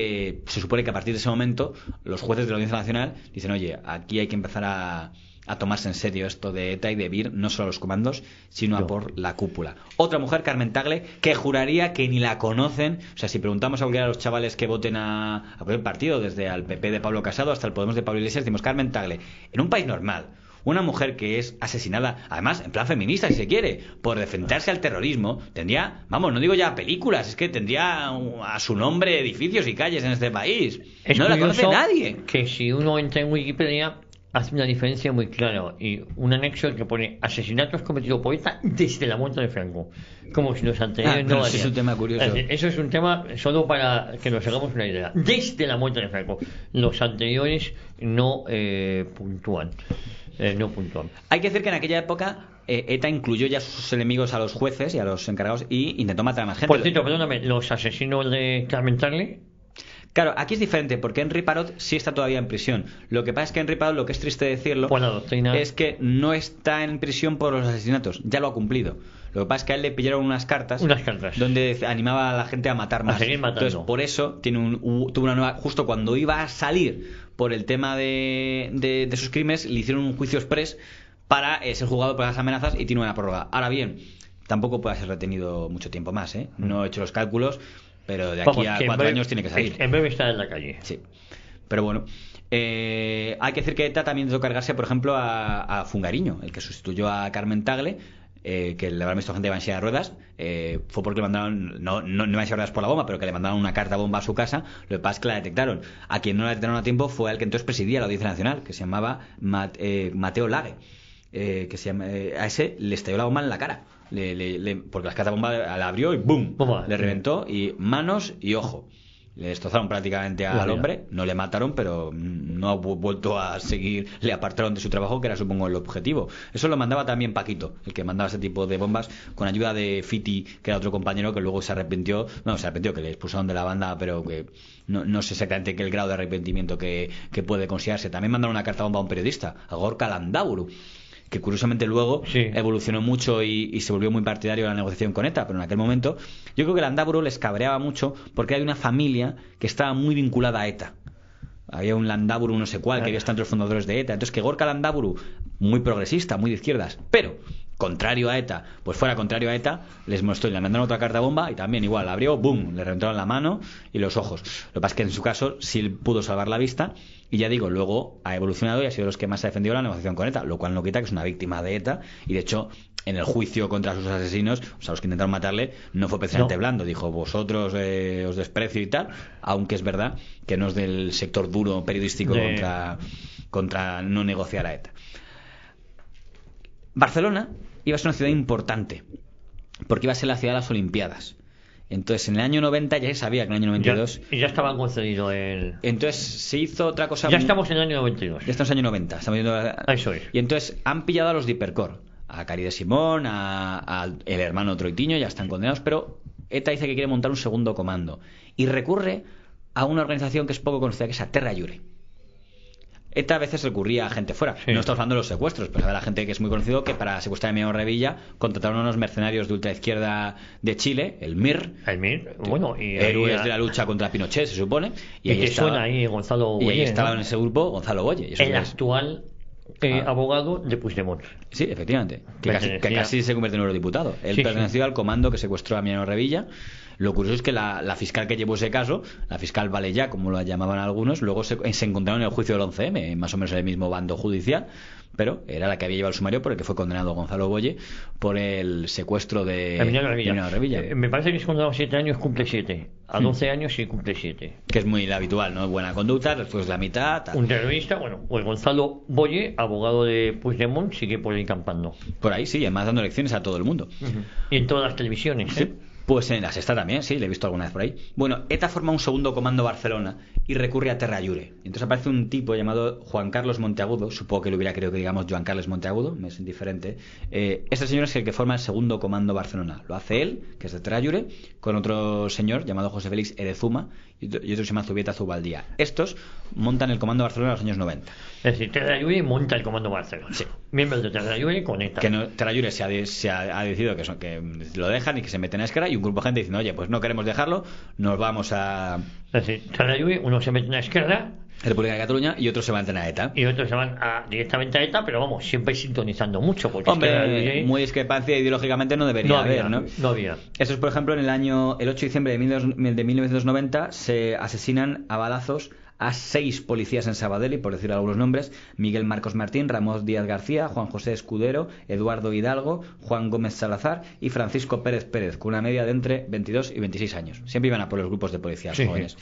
se supone que a partir de ese momento los jueces de la Audiencia Nacional dicen, oye, aquí hay que empezar a tomarse en serio esto de ETA y de VIR, no solo a los comandos, sino a por la cúpula. Otra mujer, Carmen Tagle, que juraría que ni la conocen. O sea, si preguntamos a cualquiera de los chavales que voten a cualquier partido, desde al PP de Pablo Casado hasta el Podemos de Pablo Iglesias, decimos Carmen Tagle, en un país normal, una mujer que es asesinada, además en plan feminista si se quiere, por defenderse al terrorismo, tendría, vamos, no digo ya películas, es que tendría a su nombre edificios y calles en este país. No la conoce nadie. Que si uno entra en Wikipedia hace una diferencia muy clara y un anexo que pone asesinatos cometidos por ETA desde la muerte de Franco, como si los anteriores no valían. Es un tema curioso. Eso es un tema solo para que nos hagamos una idea. Desde la muerte de Franco, los anteriores no puntúan. Hay que decir que en aquella época ETA incluyó ya a sus enemigos, a los jueces y a los encargados, y intentó matar a más gente. Por cierto, perdóname, los asesinos de Carmen Tagle. Claro, aquí es diferente porque Henry Parot sí está todavía en prisión. Lo que pasa es que Henry Parot, lo que es triste decirlo, es que no está en prisión por los asesinatos, ya lo ha cumplido. Lo que pasa es que a él le pillaron unas cartas donde animaba a la gente a matar más. Entonces, por eso tuvo una nueva, justo cuando iba a salir por el tema de sus crímenes, le hicieron un juicio express para ser juzgado por las amenazas y tiene una prórroga. Ahora bien, tampoco puede ser retenido mucho tiempo más, ¿eh? No he hecho los cálculos, pero de aquí a 4 años tiene que salir. En breve está en la calle. Sí. Pero bueno, hay que decir que ETA también tuvo que cargarse, por ejemplo, a Fungariño, el que sustituyó a Carmen Tagle, que le habrán visto gente de silla de ruedas, fue porque le mandaron, no iba en silla de ruedas por la bomba, pero que le mandaron una carta bomba a su casa. Lo que pasa es que la detectaron. A quien no la detectaron a tiempo fue al que entonces presidía la Audiencia Nacional, que se llamaba Mateo Lague, a ese le estalló la bomba en la cara, porque la carta bomba la abrió y ¡bum! Le reventó, y manos y ojo. Le destrozaron prácticamente al hombre, no le mataron, pero no ha vuelto a seguir, le apartaron de su trabajo, que era, supongo, el objetivo. Eso lo mandaba también Paquito, el que mandaba ese tipo de bombas, con ayuda de Fiti, que era otro compañero que luego se arrepintió, que le expulsaron de la banda, pero que no sé exactamente qué el grado de arrepentimiento que puede considerarse. También mandaron una carta bomba a un periodista, a Gorka Landaburu, que curiosamente luego evolucionó mucho y se volvió muy partidario de la negociación con ETA, pero en aquel momento yo creo que Landaburu les cabreaba mucho porque hay una familia que estaba muy vinculada a ETA. Había un Landaburu no sé cuál que había estado entre los fundadores de ETA, entonces que Gorka Landaburu, muy progresista, muy de izquierdas, pero contrario a ETA, pues fuera contrario a ETA, les mostró y le mandaron otra carta bomba y también igual, abrió, boom, le reventaron la mano y los ojos. Lo que pasa es que en su caso sí pudo salvar la vista, y ya digo, luego ha evolucionado y ha sido los que más ha defendido la negociación con ETA, lo cual no quita que es una víctima de ETA, y de hecho en el juicio contra sus asesinos, o sea, los que intentaron matarle, no fue precisamente blando, dijo vosotros os desprecio y tal, aunque es verdad que no es del sector duro periodístico contra no negociar a ETA. Barcelona iba a ser una ciudad importante porque iba a ser la ciudad de las Olimpiadas. Entonces en el año 90 ya se sabía que en el año 92 ya estaba concedido el... Entonces se hizo otra cosa. Ya estamos en el año 92. Ya estamos en el año 90, estamos viendo... Eso es. Y entonces han pillado a los de Hipercor, a Cari de Simón, a el hermano Troitiño, ya están condenados, pero ETA dice que quiere montar un segundo comando y recurre a una organización que es poco conocida, que es Terra Iure. ETA a veces recurría a gente fuera. No estamos hablando de los secuestros, pero la gente que es muy conocido que para secuestrar a Emiliano Revilla contrataron a unos mercenarios de ultraizquierda de Chile, el MIR. Bueno, y héroes de la lucha contra Pinochet, se supone. Y ahí suena ahí Gonzalo Boye. Y ahí estaba en ese grupo Gonzalo Boye. El actual abogado de Puigdemont. Sí, efectivamente. Que casi se convierte en eurodiputado. Él perteneció al comando que secuestró a Emiliano Revilla. Lo curioso es que la fiscal que llevó ese caso, la fiscal Valellá, como lo llamaban algunos, luego se encontraron en el juicio del 11M, más o menos en el mismo bando judicial, pero era la que había llevado el sumario porque fue condenado Gonzalo Boye por el secuestro de Emiliano Revilla. Me parece que es condenado a 7 años, cumple 7. A 12 años sí cumple 7. Que es muy habitual, ¿no? Buena conducta, después la mitad. Tal. Un terrorista, pues Gonzalo Boye, abogado de Puigdemont, sigue por ahí campando. Por ahí sí, además dando lecciones a todo el mundo. Y en todas las televisiones, Sí. Pues en la Sexta también, sí, le he visto alguna vez por ahí. Bueno, ETA forma un segundo comando Barcelona y recurre a Terra Llure. Entonces aparece un tipo llamado Juan Carlos Monteagudo, supongo que lo hubiera querido que digamos Joan Carles Monteagudo, me es indiferente. Este señor es el que forma el segundo comando Barcelona. Lo hace él, que es de Terra Llure, con otro señor llamado José Félix Edezuma y otro se llama Zubieta Zubaldía. Estos montan el comando Barcelona en los años 90. Es decir, Terra Llure monta el comando Barcelona. Sí. Miembros de Terra Llure con ETA. Que no, Terra Llure se ha decidido que lo dejan y que se meten a Esquerra, y un grupo de gente diciendo, oye, pues no queremos dejarlo, nos vamos a... Es decir, Terra Llure, uno se mete a Esquerra, República de Cataluña, y otros se van a ETA. Y otros se van directamente a ETA, pero vamos, siempre sintonizando mucho. Porque hombre, muy discrepancia ideológicamente no debería haber, ¿no? No había. Eso es, por ejemplo, en el 8 de diciembre de 1990 se asesinan a balazos a 6 policías en Sabadell, y por decir algunos nombres: Miguel Marcos Martín, Ramón Díaz García, Juan José Escudero, Eduardo Hidalgo, Juan Gómez Salazar y Francisco Pérez Pérez, con una media de entre 22 y 26 años. Siempre iban a por los grupos de policías jóvenes.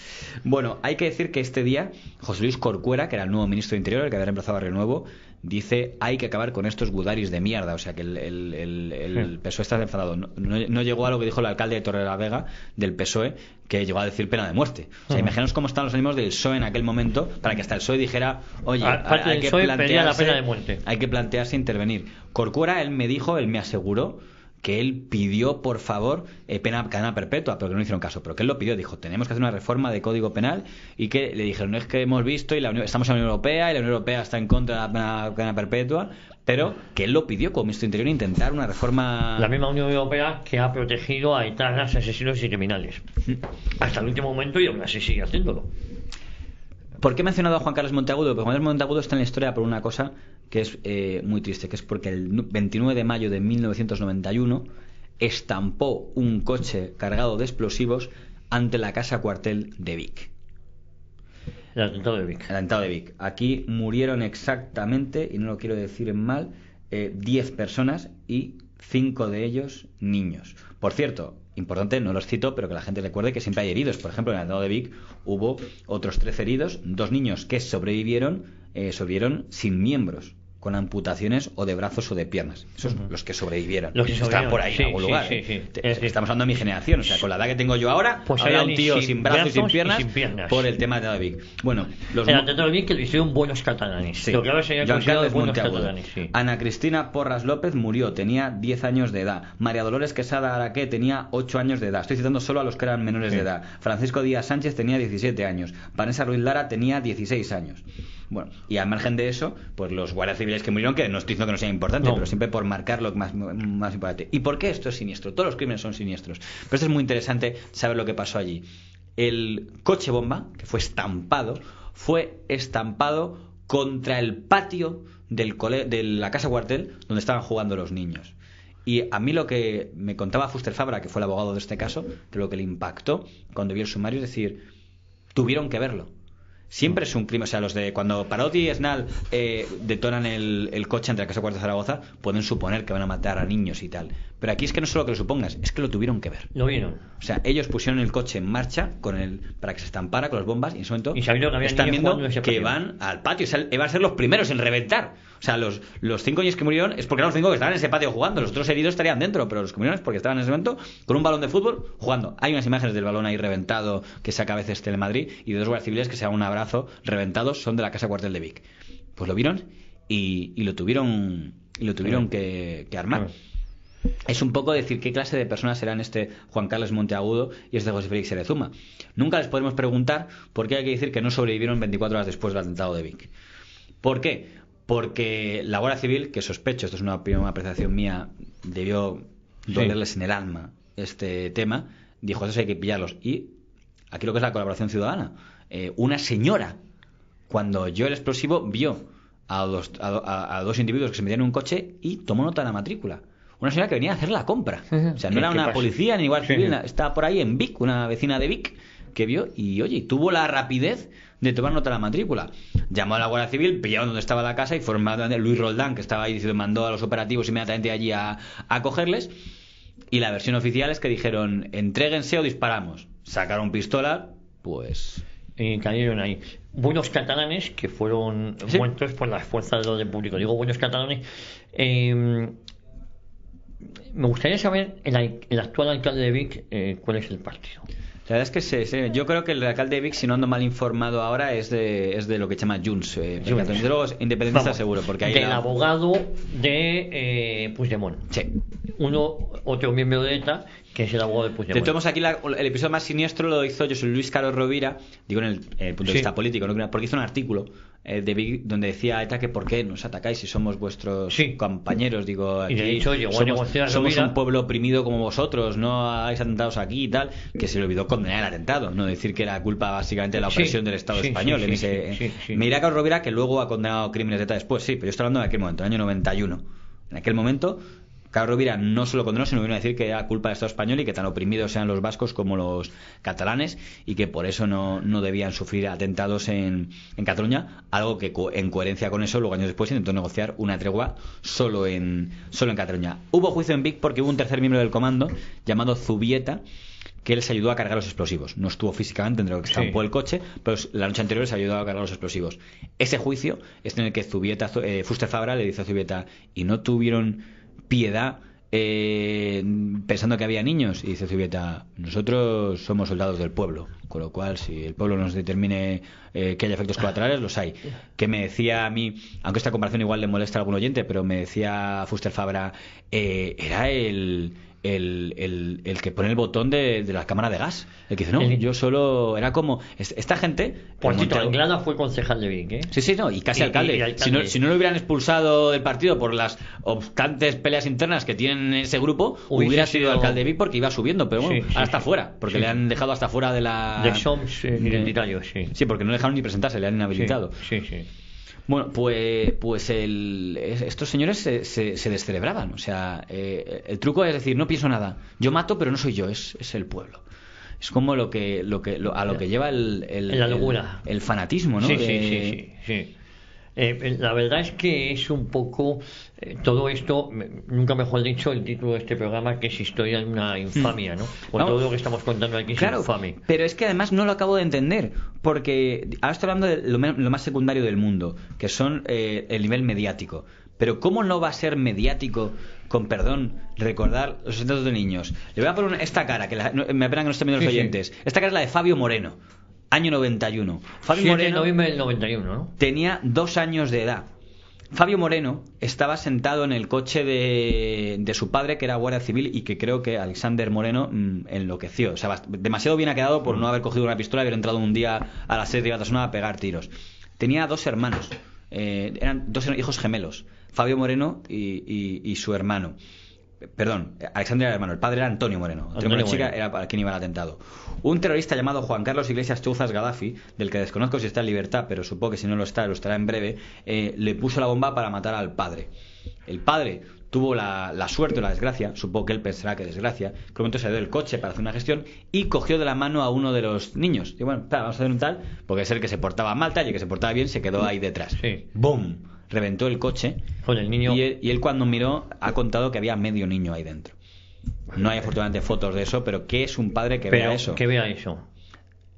Bueno, hay que decir que este día José Luis Corcuera, que era el nuevo ministro de Interior, el que había reemplazado a Renuevo, dice: hay que acabar con estos gudaris de mierda. O sea que el PSOE está enfadado. No llegó a lo que dijo el alcalde de Torrelavega del PSOE, que llegó a decir pena de muerte. O sea, imaginaos cómo están los ánimos del PSOE en aquel momento, para que hasta el PSOE dijera: oye, hay que plantearse, la pena de muerte. Hay que plantearse intervenir. Corcuera, él me aseguró que él pidió, por favor, cadena perpetua, pero que no le hicieron caso. Pero que él lo pidió, dijo: tenemos que hacer una reforma de Código Penal, y que le dijeron: no, es que hemos visto, y estamos en la Unión Europea, y la Unión Europea está en contra de la cadena perpetua, pero que él lo pidió como ministro de Interior, intentar una reforma. La misma Unión Europea que ha protegido a etarras, asesinos y criminales hasta el último momento, y aún así sigue haciéndolo. ¿Por qué he mencionado a Juan Carlos Monteagudo? Porque Juan Carlos Monteagudo está en la historia por una cosa que es muy triste, que es porque el 29 de mayo de 1991 estampó un coche cargado de explosivos ante la casa cuartel de Vic. El atentado de Vic. El atentado de Vic. Aquí murieron exactamente, y no lo quiero decir mal, 10 personas, y 5 de ellos niños. Por cierto, importante, no los cito, pero que la gente recuerde que siempre hay heridos. Por ejemplo, en el atentado de Vic hubo otros 13 heridos, 2 niños que sobrevivieron sin miembros, con amputaciones o de brazos o de piernas. Esos los que sobrevivieron. Los que están por ahí en algún lugar. Estamos hablando de mi generación, o sea, con la edad que tengo yo ahora, pues había un tío sin brazos y sin piernas, por el tema de Vic. Bueno, el atentado de Vic, que lo hicieron buenos catalanes. Lo que ahora sería considerado buenos catalanes. Ana Cristina Porras López murió, tenía 10 años de edad. María Dolores Quesada Araqué tenía 8 años de edad. Estoy citando solo a los que eran menores de edad. Francisco Díaz Sánchez tenía 17 años. Vanessa Ruiz Lara tenía 16 años. Bueno, y al margen de eso, pues los guardias civiles que murieron, que no estoy diciendo que no sea importante, pero siempre por marcar lo más importante. ¿Y por qué esto es siniestro? Todos los crímenes son siniestros. Pero esto es muy interesante saber lo que pasó allí. El coche bomba, que fue estampado contra el patio de la casa cuartel donde estaban jugando los niños. Y a mí lo que me contaba Fuster Fabra, que fue el abogado de este caso, de lo que le impactó cuando vio el sumario, es decir, tuvieron que verlo. Siempre es un crimen, o sea, los de cuando Parotti y Esnal detonan el coche entre la casa cuartel de Zaragoza, pueden suponer que van a matar a niños y tal. Pero aquí es que no solo que lo supongas, es que lo tuvieron que ver. Lo vieron. O sea, ellos pusieron el coche en marcha para que se estampara con las bombas, y en ese momento están viendo que van al patio. O sea, iban a ser los primeros en reventar. O sea, los 5 niños que murieron es porque eran los 5 que estaban en ese patio jugando. Los otros heridos estarían dentro, pero los que murieron es porque estaban en ese momento con un balón de fútbol jugando. Hay unas imágenes del balón ahí reventado que saca a veces Telemadrid, y de 2 guardias civiles que se dan un abrazo reventados, son de la casa cuartel de Vic. Pues lo vieron y lo tuvieron que armar. Es un poco decir qué clase de personas serán este Juan Carlos Monteagudo y este José Félix Edezuma. Nunca les podemos preguntar por qué hay que decir que no sobrevivieron 24 horas después del atentado de Vic. ¿Por qué? Porque la Guardia Civil, que sospecho, esto es una apreciación mía, debió dolerles en el alma este tema, dijo, estos hay que pillarlos. Y aquí lo que es la colaboración ciudadana. Una señora, cuando oyó el explosivo, vio a dos individuos que se metían en un coche y tomó nota de la matrícula. Una señora que venía a hacer la compra. O sea, no era una policía ni Guardia Civil, estaba por ahí en Vic, una vecina de Vic, que vio y, oye, tuvo la rapidez de tomar nota de la matrícula. Llamó a la Guardia Civil, pillaron donde estaba la casa y fueron Luis Roldán, que estaba ahí diciendo, mandó a los operativos inmediatamente allí a cogerles. Y la versión oficial es que dijeron, entréguense o disparamos. Sacaron pistola, pues... Y cayeron ahí. Buenos catalanes que fueron muertos por las fuerzas de orden público. Digo buenos catalanes. Me gustaría saber, el actual alcalde de Vic, ¿cuál es el partido? La verdad es que yo creo que el alcalde de Vic, si no ando mal informado ahora, es de lo que se llama Junts. Independentista seguro, porque ahí del abogado de Puigdemont. Sí. Otro miembro de ETA, que es el abogado de Puigdemont. Tenemos aquí el episodio más siniestro lo hizo José Luis Caro Rovira, digo en el punto de vista político, ¿no? Porque hizo un artículo de Vic donde decía a ETA que por qué nos atacáis si somos vuestros compañeros, digo, aquí y de hecho llegó a negociar somos un pueblo oprimido como vosotros, no hagáis atentados aquí y tal, que se le olvidó condenar el atentado, no decir que era culpa básicamente de la opresión del Estado español. Me dirá Carlos Rovira que luego ha condenado crímenes de ETA después, sí, pero yo estoy hablando de aquel momento, el año 91. En aquel momento Carlos Rovira no solo condenó, sino vino a decir que era culpa del Estado español y que tan oprimidos sean los vascos como los catalanes y que por eso no debían sufrir atentados en Cataluña, algo que en coherencia con eso luego años después intentó negociar una tregua solo en Cataluña. Hubo juicio en Vic porque hubo un tercer miembro del comando llamado Zubieta, que él se ayudó a cargar los explosivos. No estuvo físicamente entre lo que estampó el coche, pero la noche anterior se ayudó a cargar los explosivos. Ese juicio es en el que Zubieta, Fuster Fabra le dice a Zubieta, ¿y no tuvieron piedad pensando que había niños? Y dice Zubieta, nosotros somos soldados del pueblo, con lo cual si el pueblo nos determine que haya efectos colaterales, los hay. Que me decía a mí, aunque esta comparación igual le molesta a algún oyente, pero me decía Fuster Fabra, era el que pone el botón de la cámara de gas. El que dice, no, yo solo... Era como... Esta gente... Por cierto, Anglada fue concejal de Vic, ¿eh? Sí, no, y casi alcalde. Y alcalde. Si no lo hubieran expulsado del partido por las obstantes peleas internas que tienen ese grupo, hubiera sido alcalde de Vic porque iba subiendo, pero bueno, ahora está fuera, porque le han dejado hasta fuera de la... De SOMS identitarios, Sí, porque no le dejaron ni presentarse, le han inhabilitado. Sí. Bueno, pues estos señores se descerebraban. O sea, el truco es decir, no pienso nada. Yo mato, pero no soy yo, es el pueblo. Es como a lo que lleva la locura, el fanatismo, ¿no? Sí. La verdad es que es un poco todo esto, nunca mejor dicho, el título de este programa, que es Historia de una infamia, ¿no? Todo lo que estamos contando aquí es infame. Pero es que además no lo acabo de entender, porque ahora estoy hablando de lo más secundario del mundo, que son el nivel mediático. Pero ¿cómo no va a ser mediático, con perdón, recordar los asesinatos de niños? Le voy a poner esta cara, que me apena que no estén viendo los oyentes. Esta cara es la de Fabio Moreno, año 91. Fabio Moreno, de noviembre del 91, ¿no? Tenía 2 años de edad. Fabio Moreno estaba sentado en el coche de su padre, que era guardia civil, y que creo que Alexander Moreno enloqueció. O sea, demasiado bien ha quedado por no haber cogido una pistola y haber entrado un día a las 6 de Batasuna a pegar tiros. Tenía 2 hermanos. Eran 2 hijos gemelos, Fabio Moreno y su hermano. Perdón, Alexander era hermano, el padre era Antonio Moreno. Antonio chica era para quien iba al atentado. Un terrorista llamado Juan Carlos Iglesias Chouzas Gaddafi, del que desconozco si está en libertad, pero supongo que si no lo estará en breve, le puso la bomba para matar al padre. El padre tuvo la suerte o la desgracia, supongo que él pensará que desgracia, que en un momento salió del coche para hacer una gestión y cogió de la mano a uno de los niños. Y bueno, vamos a hacer un tal, porque es el que se portaba mal, tal, y el que se portaba bien se quedó ahí detrás. Sí. ¡Bum! Reventó el coche. Con el niño. Y él cuando miró ha contado que había medio niño ahí dentro. No hay afortunadamente fotos de eso, pero ¿qué es un padre que vea eso? Que vea eso.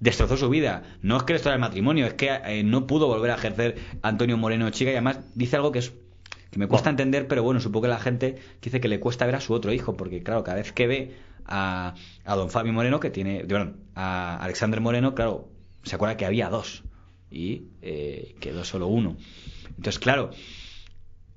Destrozó su vida. No es que le esto era el matrimonio, es que no pudo volver a ejercer Antonio Moreno Chica, y además dice algo que me cuesta entender, pero bueno, supongo que la gente dice que le cuesta ver a su otro hijo, porque claro, cada vez que ve a don Fabio Moreno, a Alexander Moreno, claro, se acuerda que había 2 y quedó solo 1. Entonces, claro,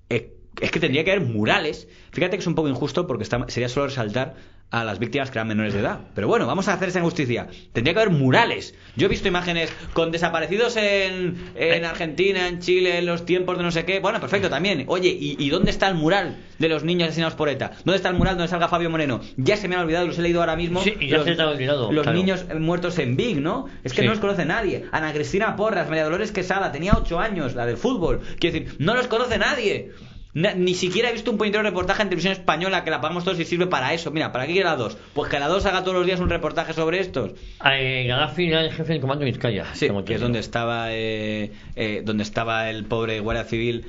es que tendría que haber murales. Fíjate que es un poco injusto porque sería solo resaltar a las víctimas que eran menores de edad. Pero bueno, vamos a hacer esa injusticia. Tendría que haber murales. Yo he visto imágenes con desaparecidos en Argentina, en Chile, en los tiempos de no sé qué. Bueno, perfecto también. Oye, ¿y dónde está el mural de los niños asesinados por ETA? ¿Dónde está el mural donde salga Fabio Moreno? Ya se me han olvidado, los he leído ahora mismo. Sí, ya se te ha olvidado. Los niños muertos en Vic, ¿no? Es que no los conoce nadie. Ana Cristina Porras, María Dolores Quesada, tenía 8 años, la del fútbol. Quiero decir, no los conoce nadie. Ni siquiera he visto un puñetero reportaje en televisión española que la pagamos todos y sirve para eso. Mira, ¿para qué quiere la 2? Pues que la 2 haga todos los días un reportaje sobre estos. Gaddafi era el jefe del comando de Vizcaya. Sí, que es donde estaba el pobre guardia civil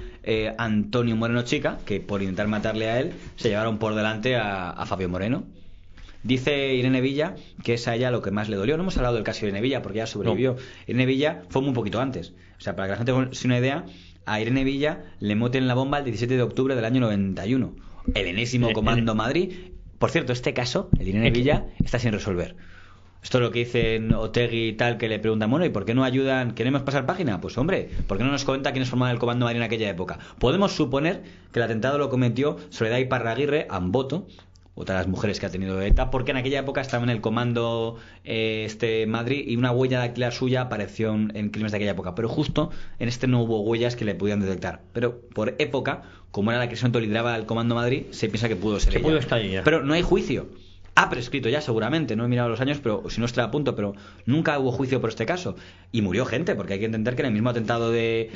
Antonio Moreno Chica, que por intentar matarle a él se llevaron por delante a Fabio Moreno. Dice Irene Villa que es a ella lo que más le dolió. No hemos hablado del caso de Irene Villa porque ya sobrevivió. No. Irene Villa fue muy poquito antes. O sea, para que la gente se una idea, a Irene Villa le meten la bomba el 17 de octubre del año 91. El enésimo Comando Madrid. Por cierto, este caso, el de Irene Villa, está sin resolver. Esto es lo que dicen Otegi y tal, que le preguntan, bueno, ¿y por qué no ayudan? ¿Queremos pasar página? Pues hombre, ¿por qué no nos comenta quiénes formaban el Comando Madrid en aquella época? Podemos suponer que el atentado lo cometió Soledad Iparraguirre Amboto, otra de las mujeres que ha tenido ETA, porque en aquella época estaba en el comando Madrid y una huella dactilar suya apareció en crímenes de aquella época, pero justo en este no hubo huellas que le pudieran detectar, pero por época, como era la que se lideraba el comando Madrid, se piensa que pudo ser ella. Pudo estar ella. Pero no hay juicio. Ha prescrito ya seguramente, no he mirado los años, pero si no estoy a punto, pero nunca hubo juicio por este caso. Y murió gente, porque hay que entender que en el mismo atentado de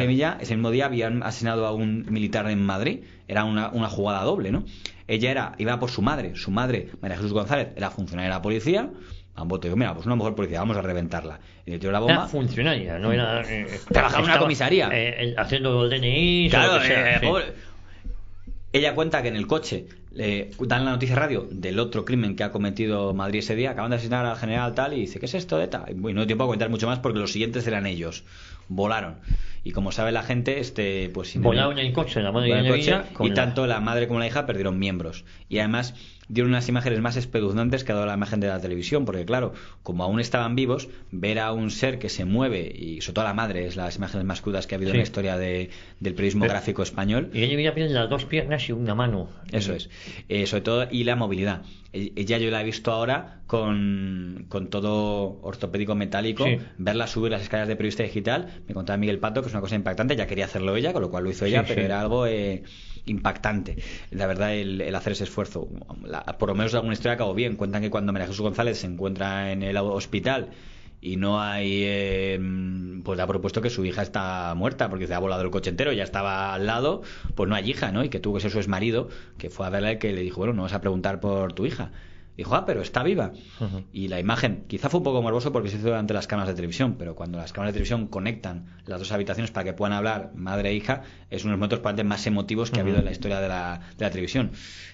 Villa, ese mismo día habían asesinado a un militar en Madrid. Era una jugada doble, ¿no? Ella iba por su madre, María Jesús González, era funcionaria de la policía. Amboto dijo, mira, pues una mujer policía, vamos a reventarla. Y le tiró la bomba. Era funcionaria, no era... trabajaba en una comisaría. Haciendo el DNI... Claro, ella cuenta que en el coche dan la noticia radio del otro crimen que ha cometido Madrid ese día. Acaban de asesinar al general tal y dice, ¿qué es esto de ETA? Y no hay tiempo a comentar mucho más porque los siguientes eran ellos. Volaron. Y como sabe la gente, pues volaron en el coche, la madre de Villa, y tanto la madre como la hija perdieron miembros. Y además dieron unas imágenes más espeluznantes que ha dado la imagen de la televisión, porque claro, como aún estaban vivos, ver a un ser que se mueve, y sobre todo a la madre, es las imágenes más crudas que ha habido en la historia del periodismo gráfico español. Y ella pierde las 2 piernas y una mano. Eso es. Sobre todo, y la movilidad. Ella yo la he visto ahora con todo ortopédico metálico, verla subir las escaleras de periodista digital. Me contaba Miguel Pato que es una cosa impactante, ya quería hacerlo ella, con lo cual lo hizo ella, pero era algo impactante, la verdad, el hacer ese esfuerzo. Por lo menos alguna historia acabó bien. Cuentan que cuando María Jesús González se encuentra en el hospital y no hay, pues le ha propuesto que su hija está muerta porque se ha volado el coche entero, ya estaba al lado, pues no hay hija, ¿no? Y que tuvo que ser su exmarido que fue a verla, que le dijo, bueno, no vas a preguntar por tu hija. Dijo, pero está viva. Y la imagen, quizá fue un poco morboso porque se hizo durante las cámaras de televisión, pero cuando las cámaras de televisión conectan las dos habitaciones para que puedan hablar madre e hija, es uno de los momentos probablemente más emotivos que ha habido en la historia de la televisión.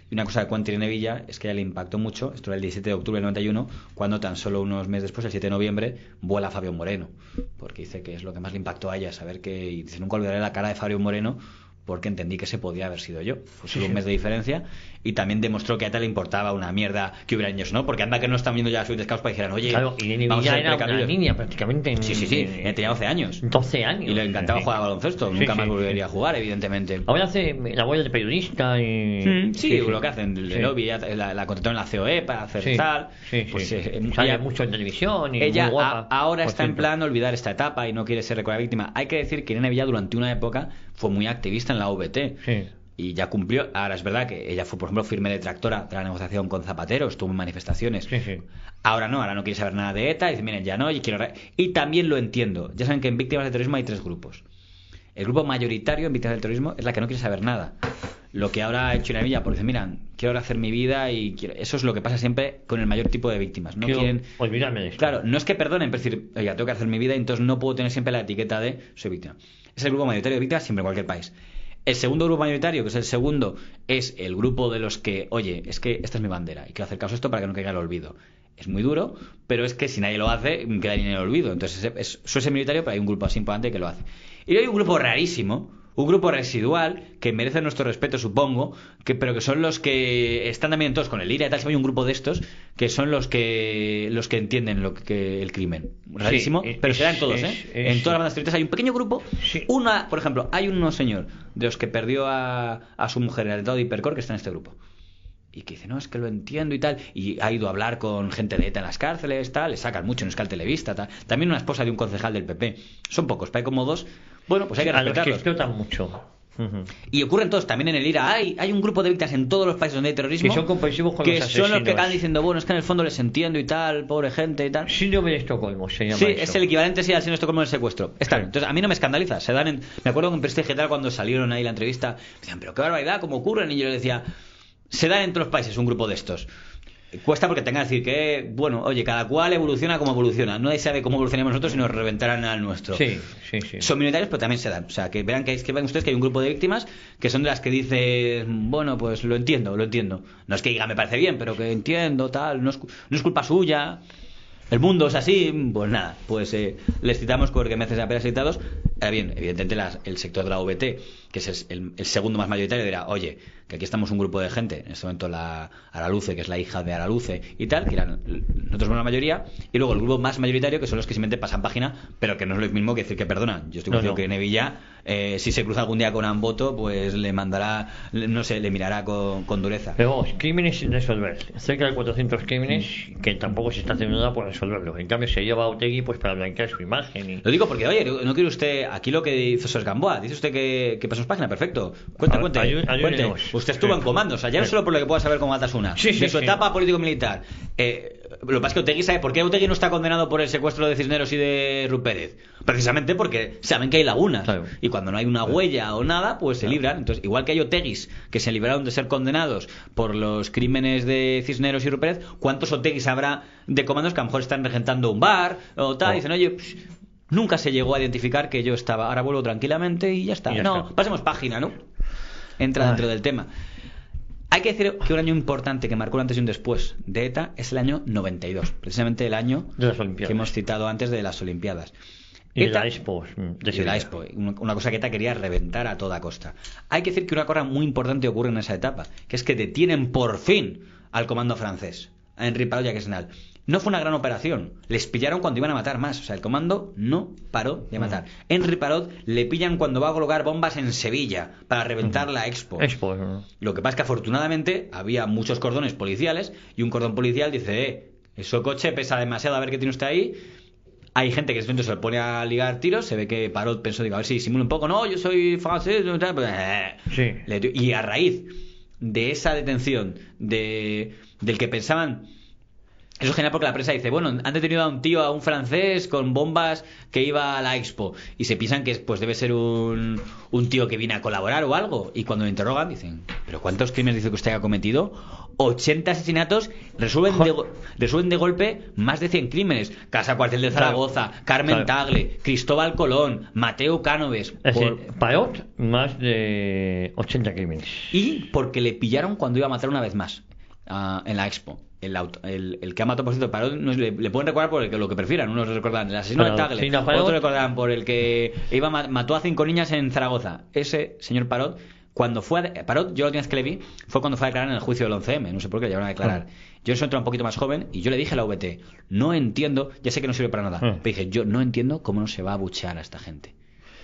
Y una cosa que cuenta Irene Villa es que a ella le impactó mucho, esto era el 17 de octubre del 91, cuando tan solo unos meses después, el 7 de noviembre, vuela Fabio Moreno, porque dice que es lo que más le impactó a ella, saber que, y dice, nunca olvidaré la cara de Fabio Moreno, porque entendí que ese podía haber sido yo. Fue solo un mes de diferencia, y también demostró que a ETA le importaba una mierda que hubiera niños, ¿no? Porque anda que no están viendo ya subites caos para que dijeran, oye, claro, y vamos a era una niña prácticamente. Sí, tenía 12 años. 12 años. Y le encantaba jugar a baloncesto, nunca más volvería a jugar, evidentemente. Ahora hace labor de periodista y... lo que hacen, el lobby, la contrataron en la COE para hacer tal. Sale mucho en televisión y ella muy guapa, ahora está en plan olvidar esta etapa y no quiere ser recordada víctima. Hay que decir que Irene Villa durante una época fue muy activista en la OVT. Y ya cumplió. Ahora es verdad que ella fue, por ejemplo, firme detractora de la negociación con Zapatero, estuvo en manifestaciones. Ahora no quiere saber nada de ETA, y dice, miren, ya no, y también lo entiendo. Ya saben que en víctimas del terrorismo hay 3 grupos. El grupo mayoritario en víctimas del terrorismo es la que no quiere saber nada. Lo que ahora ha hecho Irene Villa, porque dice, miran, quiero ahora hacer mi vida y eso es lo que pasa siempre con el mayor tipo de víctimas. No quieren olvidarme de esto. Claro, no es que perdonen, pero decir, oiga, tengo que hacer mi vida y entonces no puedo tener siempre la etiqueta de soy víctima. Es el grupo mayoritario de víctimas siempre en cualquier país. El segundo grupo mayoritario, que es el segundo, es el grupo de los que, oye, es que esta es mi bandera y quiero hacer caso a esto para que no caiga el olvido. Es muy duro, pero es que si nadie lo hace, queda en el olvido. Entonces, suele ser minoritario, pero hay un grupo así importante que lo hace. Y hay un grupo rarísimo, un grupo residual, que merece nuestro respeto, supongo, pero que son los que están también todos con el IRA y tal. Hay un grupo de estos que son los que entienden el crimen. Rarísimo, pero serán todos, en todas las bandas terroristas hay un pequeño grupo. Por ejemplo, hay un señor de los que perdió a su mujer en el atentado de Hipercor que está en este grupo. y que dice, no, es que lo entiendo y tal, y ha ido a hablar con gente de ETA en las cárceles, tal, le sacan mucho en Euskal Telebista, tal. También una esposa de un concejal del PP. Son pocos, pero hay como 2. Bueno, pues hay que respetarlos. A los que explotan mucho. Y ocurren todos, también en el IRA hay un grupo de víctimas en todos los países donde hay terrorismo que son comprensivos con que los asesinos. son los que acaban diciendo, bueno, es que en el fondo les entiendo y tal, pobre gente y tal. Síndrome de Estocolmo se llama. Sí, eso. es el equivalente al síndrome de Estocolmo del secuestro. Está bien. Entonces a mí no me escandaliza. Me acuerdo con Prestige tal cuando salieron ahí la entrevista, me decían, pero qué barbaridad, cómo ocurren, y yo les decía, se dan en todos los países un grupo de estos. Cuesta porque tenga que decir que, bueno, oye, cada cual evoluciona como evoluciona. Nadie sabe cómo evolucionamos nosotros y nos reventarán al nuestro. Sí. Son minoritarios, pero también se dan. O sea, que vean que vean ustedes que hay un grupo de víctimas que son de las que dicen, bueno, pues lo entiendo. No es que diga me parece bien, pero que entiendo, tal, no es culpa suya. El mundo es así, pues nada, pues les citamos porque mereces apenas citados. Ahora bien, evidentemente el sector de la VT, que es el segundo más mayoritario, dirá, oye, que aquí estamos un grupo de gente, en este momento la Araluce, que es la hija de Araluce y tal, que eran nosotros somos la mayoría, y luego el grupo más mayoritario, que son los que simplemente pasan página, pero que no es lo mismo que decir que perdonan. Yo estoy convencido que Nevilla, si se cruza algún día con Amboto, pues le mandará, no sé, le mirará con dureza. Pero vamos, crímenes sin resolver, cerca de 400 crímenes que tampoco se está haciendo nada por resolverlos. En cambio se lleva a Otegi pues para blanquear su imagen y... Lo digo porque, oye, no quiere usted, aquí lo que hizo Sos Gamboa, dice usted que pasamos página, perfecto, cuente. Usted estuvo en comando, o sea, ya no solo por lo que pueda saber cómo matas una, de su etapa político-militar. Lo que pasa es que Otegi sabe por qué Otegi no está condenado por el secuestro de Cisneros y de Rupérez. Precisamente porque saben que hay lagunas. Claro. Y cuando no hay una huella o nada, pues se libran. Entonces, igual que hay Oteguis que se libraron de ser condenados por los crímenes de Cisneros y Rupérez, ¿cuántos Oteguis habrá de comandos que a lo mejor están regentando un bar o tal? Y dicen, oye, nunca se llegó a identificar que yo estaba. Ahora vuelvo tranquilamente y ya está. Pasemos página, ¿no? Entra dentro del tema. Hay que decir que un año importante que marcó un antes y un después de ETA es el año 92, precisamente el año de las Olimpiadas, que hemos citado antes de las Olimpiadas. Y ETA, de la Expo. De la Expo, una cosa que ETA quería reventar a toda costa. Hay que decir que una cosa muy importante ocurre en esa etapa, que es que detienen por fin al comando francés, a Henri Parot y a Quesnel. No fue una gran operación, les pillaron cuando iban a matar más, o sea, el comando no paró de matar. Henri Parot le pillan cuando va a colocar bombas en Sevilla para reventar la Expo. Lo que pasa es que afortunadamente había muchos cordones policiales y un cordón policial dice, ese coche pesa demasiado, a ver qué tiene usted ahí. Hay gente que en ese momento se le pone a ligar tiros, se ve que Parot pensó, digo, a ver si simula un poco, no, yo soy francés, y a raíz de esa detención del que pensaban... Eso es genial porque la prensa dice, bueno, han detenido a un tío, a un francés con bombas que iba a la Expo, y se piensan que pues debe ser un tío que viene a colaborar o algo, y cuando lo interrogan dicen, ¿pero cuántos crímenes dice que usted ha cometido? 80 asesinatos, resuelven de golpe más de 100 crímenes. Casa Cuartel de Zaragoza, Carmen Tagle, Cristóbal Colón, Mateo Cánoves. Parot, más de 80 crímenes. Y porque le pillaron cuando iba a matar una vez más en la Expo. El que ha matado, por cierto, Parot, le pueden recordar por lo que prefieran. Unos recordarán el asesino de Tagle, otros recordarán por el que mató a 5 niñas en Zaragoza. Ese señor Parot, cuando Parot, yo la última vez que le vi fue cuando fue a declarar en el juicio del 11M. No sé por qué le llevaron a declarar. Yo soy un poquito más joven y yo le dije a la VT, no entiendo, ya sé que no sirve para nada, pero dije, yo no entiendo cómo no se va a abuchear a esta gente.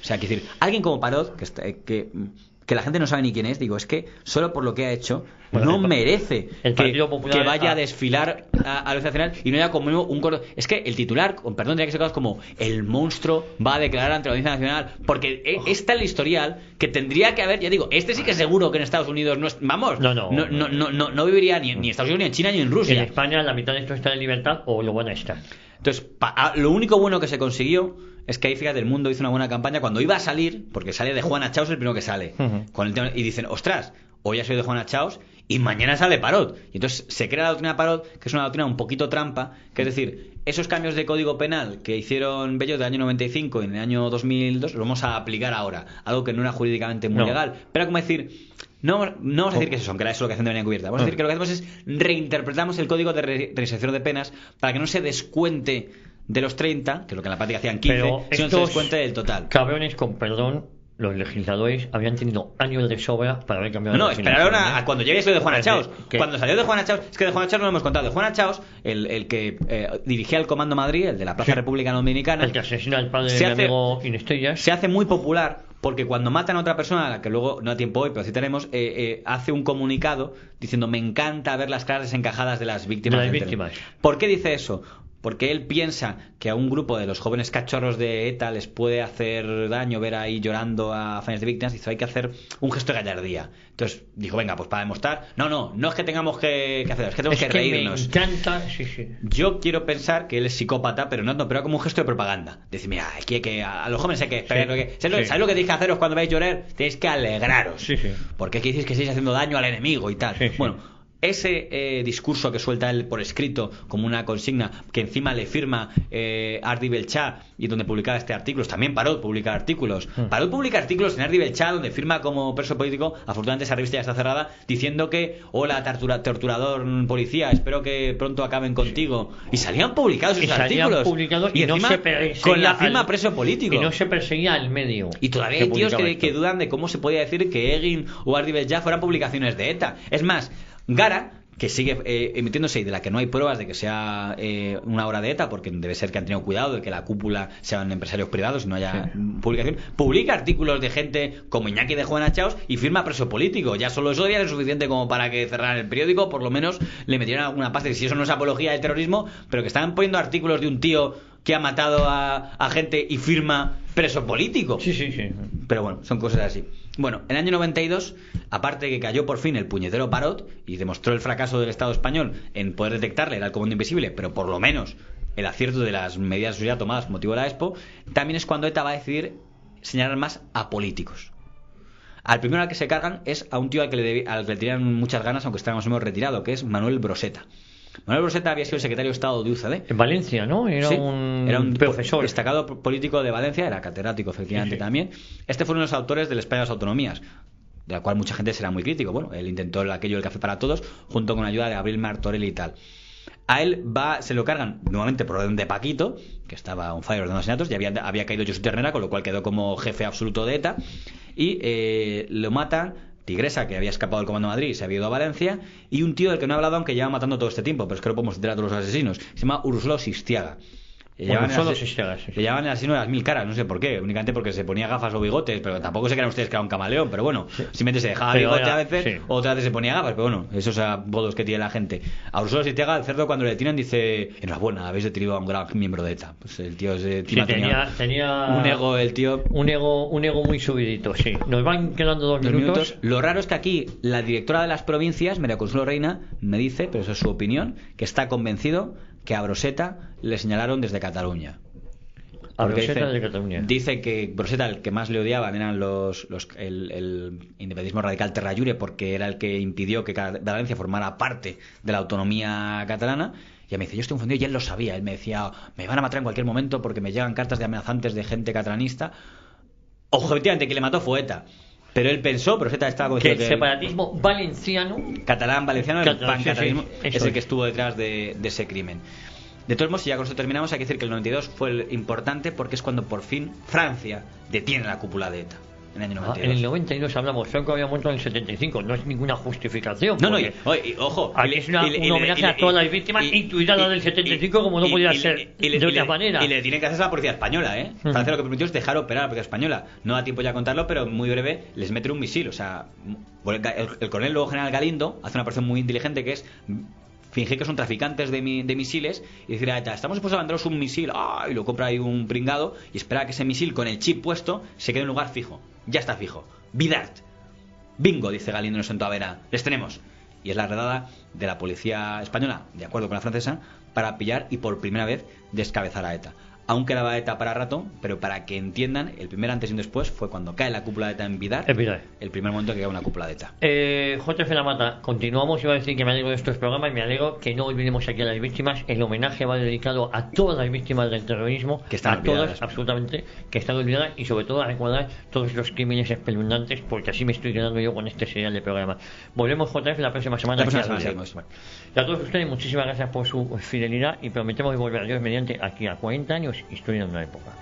O sea, quiero decir, alguien como Parot, que la gente no sabe ni quién es, digo, es que solo por lo que ha hecho no merece que vaya a desfilar a la nacional y no haya como un cordón. Es que el titular, con perdón, tendría que ser como el monstruo va a declarar ante la Audiencia Nacional, porque está el historial que tendría que haber, ya digo, este sí que seguro que en Estados Unidos no viviría ni en Estados Unidos, ni en China, ni en Rusia. En España la mitad de esto está en libertad o lo van a estar. Entonces, lo único bueno que se consiguió es que ahí, fíjate, el Mundo hizo una buena campaña cuando iba a salir, porque sale de Juana Chaos el primero que sale, con el tema, y dicen, ostras, hoy ha salido de Juana Chaos y mañana sale Parot. Y entonces se crea la doctrina Parot, que es una doctrina un poquito trampa, que es decir, esos cambios de código penal que hicieron Bello del año 95 y en el año 2002 los vamos a aplicar ahora, algo que no era jurídicamente muy legal, pero como decir... No vamos a decir que eso, aunque era eso lo que hacen de manera encubierta. Vamos a decir que lo que hacemos es reinterpretamos el código de reinserción de penas para que no se descuente de los 30, que es lo que en la práctica hacían 15, sino que se descuente del total. Cabrones, con perdón, los legisladores habían tenido años de sobra para haber cambiado la esperaron a cuando llegue eso de Juana Chaos. Cuando salió de Juana Chaos, es que de Juana Chaos no lo hemos contado. De Juana Chaos, el que dirigía el Comando Madrid, el de la Plaza República Dominicana, el que asesina al padre de mi amigo Inestellas, se hace muy popular porque cuando matan a otra persona, a la que luego no da tiempo hoy, pero citaremos, hace un comunicado diciendo: me encanta ver las caras desencajadas de las víctimas. ¿Por qué dice eso? Porque él piensa que a un grupo de los jóvenes cachorros de ETA les puede hacer daño ver ahí llorando a familias de víctimas. Dice: hay que hacer un gesto de gallardía. Entonces dijo: venga, pues para demostrar, no es que tengamos que hacerlo, es que tenemos que reírnos. Me encanta, sí. Yo quiero pensar que él es psicópata, pero no, pero como un gesto de propaganda. Decir: mira, aquí que a los jóvenes hay que ¿sabéis lo que tenéis que haceros cuando vais a llorar? Tenéis que alegraros. Porque aquí decís que estáis haciendo daño al enemigo y tal. Bueno, ese discurso que suelta él por escrito como una consigna, que encima le firma Ardi Belchà, y donde publicaba este artículo, también Parot publica artículos. Parot publica artículos en Ardi Belchà donde firma como preso político. Afortunadamente esa revista ya está cerrada, diciendo que: hola torturador policía, espero que pronto acaben contigo. Y salían publicados esos artículos y encima no con la firma preso político, y no se perseguía al medio. Y todavía hay tíos que dudan de cómo se podía decir que Egin o Ardi Belchà fueran publicaciones de ETA. Es más, Gara, que sigue emitiéndose y de la que no hay pruebas de que sea una obra de ETA, porque debe ser que han tenido cuidado de que la cúpula sean empresarios privados y no haya publicación, publica artículos de gente como Iñaki de Juan Achaos y firma preso político. Ya solo eso debía ser suficiente como para que cerraran el periódico, por lo menos le metieran alguna pasta. Y si eso no es apología del terrorismo, pero que están poniendo artículos de un tío que ha matado a gente y firma preso político. Sí. Pero bueno, son cosas así. Bueno, en el año 92, aparte de que cayó por fin el puñetero Parot y demostró el fracaso del Estado español en poder detectarle, era el comando invisible, pero por lo menos el acierto de las medidas de seguridad tomadas con motivo de la Expo, también es cuando ETA va a decidir señalar más a políticos. Al primero al que se cargan es a un tío al que le tiran muchas ganas, aunque está más o menos retirado, que es Manuel Broseta. Manuel Broseta había sido el secretario de Estado de UCD. En Valencia, ¿no? Era un profesor. Destacado político de Valencia, era catedrático efectivamente también. Este fue uno de los autores del España de las Autonomías, de la cual mucha gente será muy crítico. Bueno, él intentó aquello del café para todos, junto con la ayuda de Abril Martorell y tal. A él se lo cargan nuevamente por orden de Paquito, que estaba on fire ordenando asesinatos, y había caído Josu Ternera, con lo cual quedó como jefe absoluto de ETA, y lo matan Tigresa, que había escapado del Comando de Madrid y se había ido a Valencia, y un tío del que no he hablado, aunque lleva matando todo este tiempo, pero es que no podemos enterar a todos los asesinos. Se llama Ursulo Sistiaga. Le llamaban el asesino de las 1000 caras, no sé por qué, únicamente porque se ponía gafas o bigotes, pero tampoco se crean ustedes que era un camaleón, pero bueno, simplemente se dejaba bigote a veces, otras veces se ponía gafas, pero bueno, esos apodos que tiene la gente. A Ursulo Sistiaga, el cerdo, cuando le detienen, dice: enhorabuena, habéis detenido a un gran miembro de ETA. Pues el tío tenía un ego, el tío. Un ego muy subidito, sí. Nos van quedando dos minutos. Lo raro es que aquí la directora de las provincias, María Consuelo Reina, me dice, pero eso es su opinión, que está convencido que a Broseta le señalaron desde Cataluña. Dice que Broseta, el que más le odiaban eran el independentismo radical Terra Llure, porque era el que impidió que Valencia formara parte de la autonomía catalana. Y me dice: yo estoy confundido, y él lo sabía. Él me decía: me van a matar en cualquier momento porque me llegan cartas de amenazantes de gente catalanista. Objetivamente, quien le mató fue ETA. Pero él pensó, Broseta estaba convencido que el separatismo valenciano, catalán valenciano, el pancatalanismo, es el que estuvo detrás de ese crimen. De todos modos, si ya con esto terminamos, hay que decir que el 92 fue importante porque es cuando por fin Francia detiene la cúpula de ETA. En el año 92. En el 92 hablamos, Franco había muerto en el 75, no es ninguna justificación. Ojo, es un homenaje a todas las víctimas, incluida la del 75, como no podía ser de otra manera. Y le tienen que hacer a la policía española, ¿eh? Francia lo que permitió es dejar operar a la policía española. No da tiempo ya a contarlo, pero muy breve, les meten un misil. O sea, el coronel, luego general Galindo, hace una operación muy inteligente que es fingir que son traficantes de misiles y decir: estamos dispuestos a venderos un misil, y lo compra ahí un pringado y espera que ese misil con el chip puesto se quede en un lugar fijo. Ya está fijo. Bidart. Bingo, dice Galindo, nos sentó a ver les tenemos. Y es la redada de la policía española, de acuerdo con la francesa, para pillar y por primera vez descabezar a ETA. Aún quedaba ETA para rato, pero para que entiendan, el primer antes y un después fue cuando cae la cúpula de ETA en Bidart. El primer momento que cae una cúpula de ETA. JF La Mata, continuamos. Iba a decir que me alegro de estos programas y me alegro que no olvidemos aquí a las víctimas. El homenaje va dedicado a todas las víctimas del terrorismo, que están olvidadas, todas, absolutamente, que están olvidadas, y sobre todo a recordar todos los crímenes espeluznantes, porque así me estoy quedando yo con este serial de programa. Volvemos, JF, la próxima semana. Y a todos ustedes, muchísimas gracias por su fidelidad y prometemos volver a Dios mediante aquí a 40 años, historia de una época.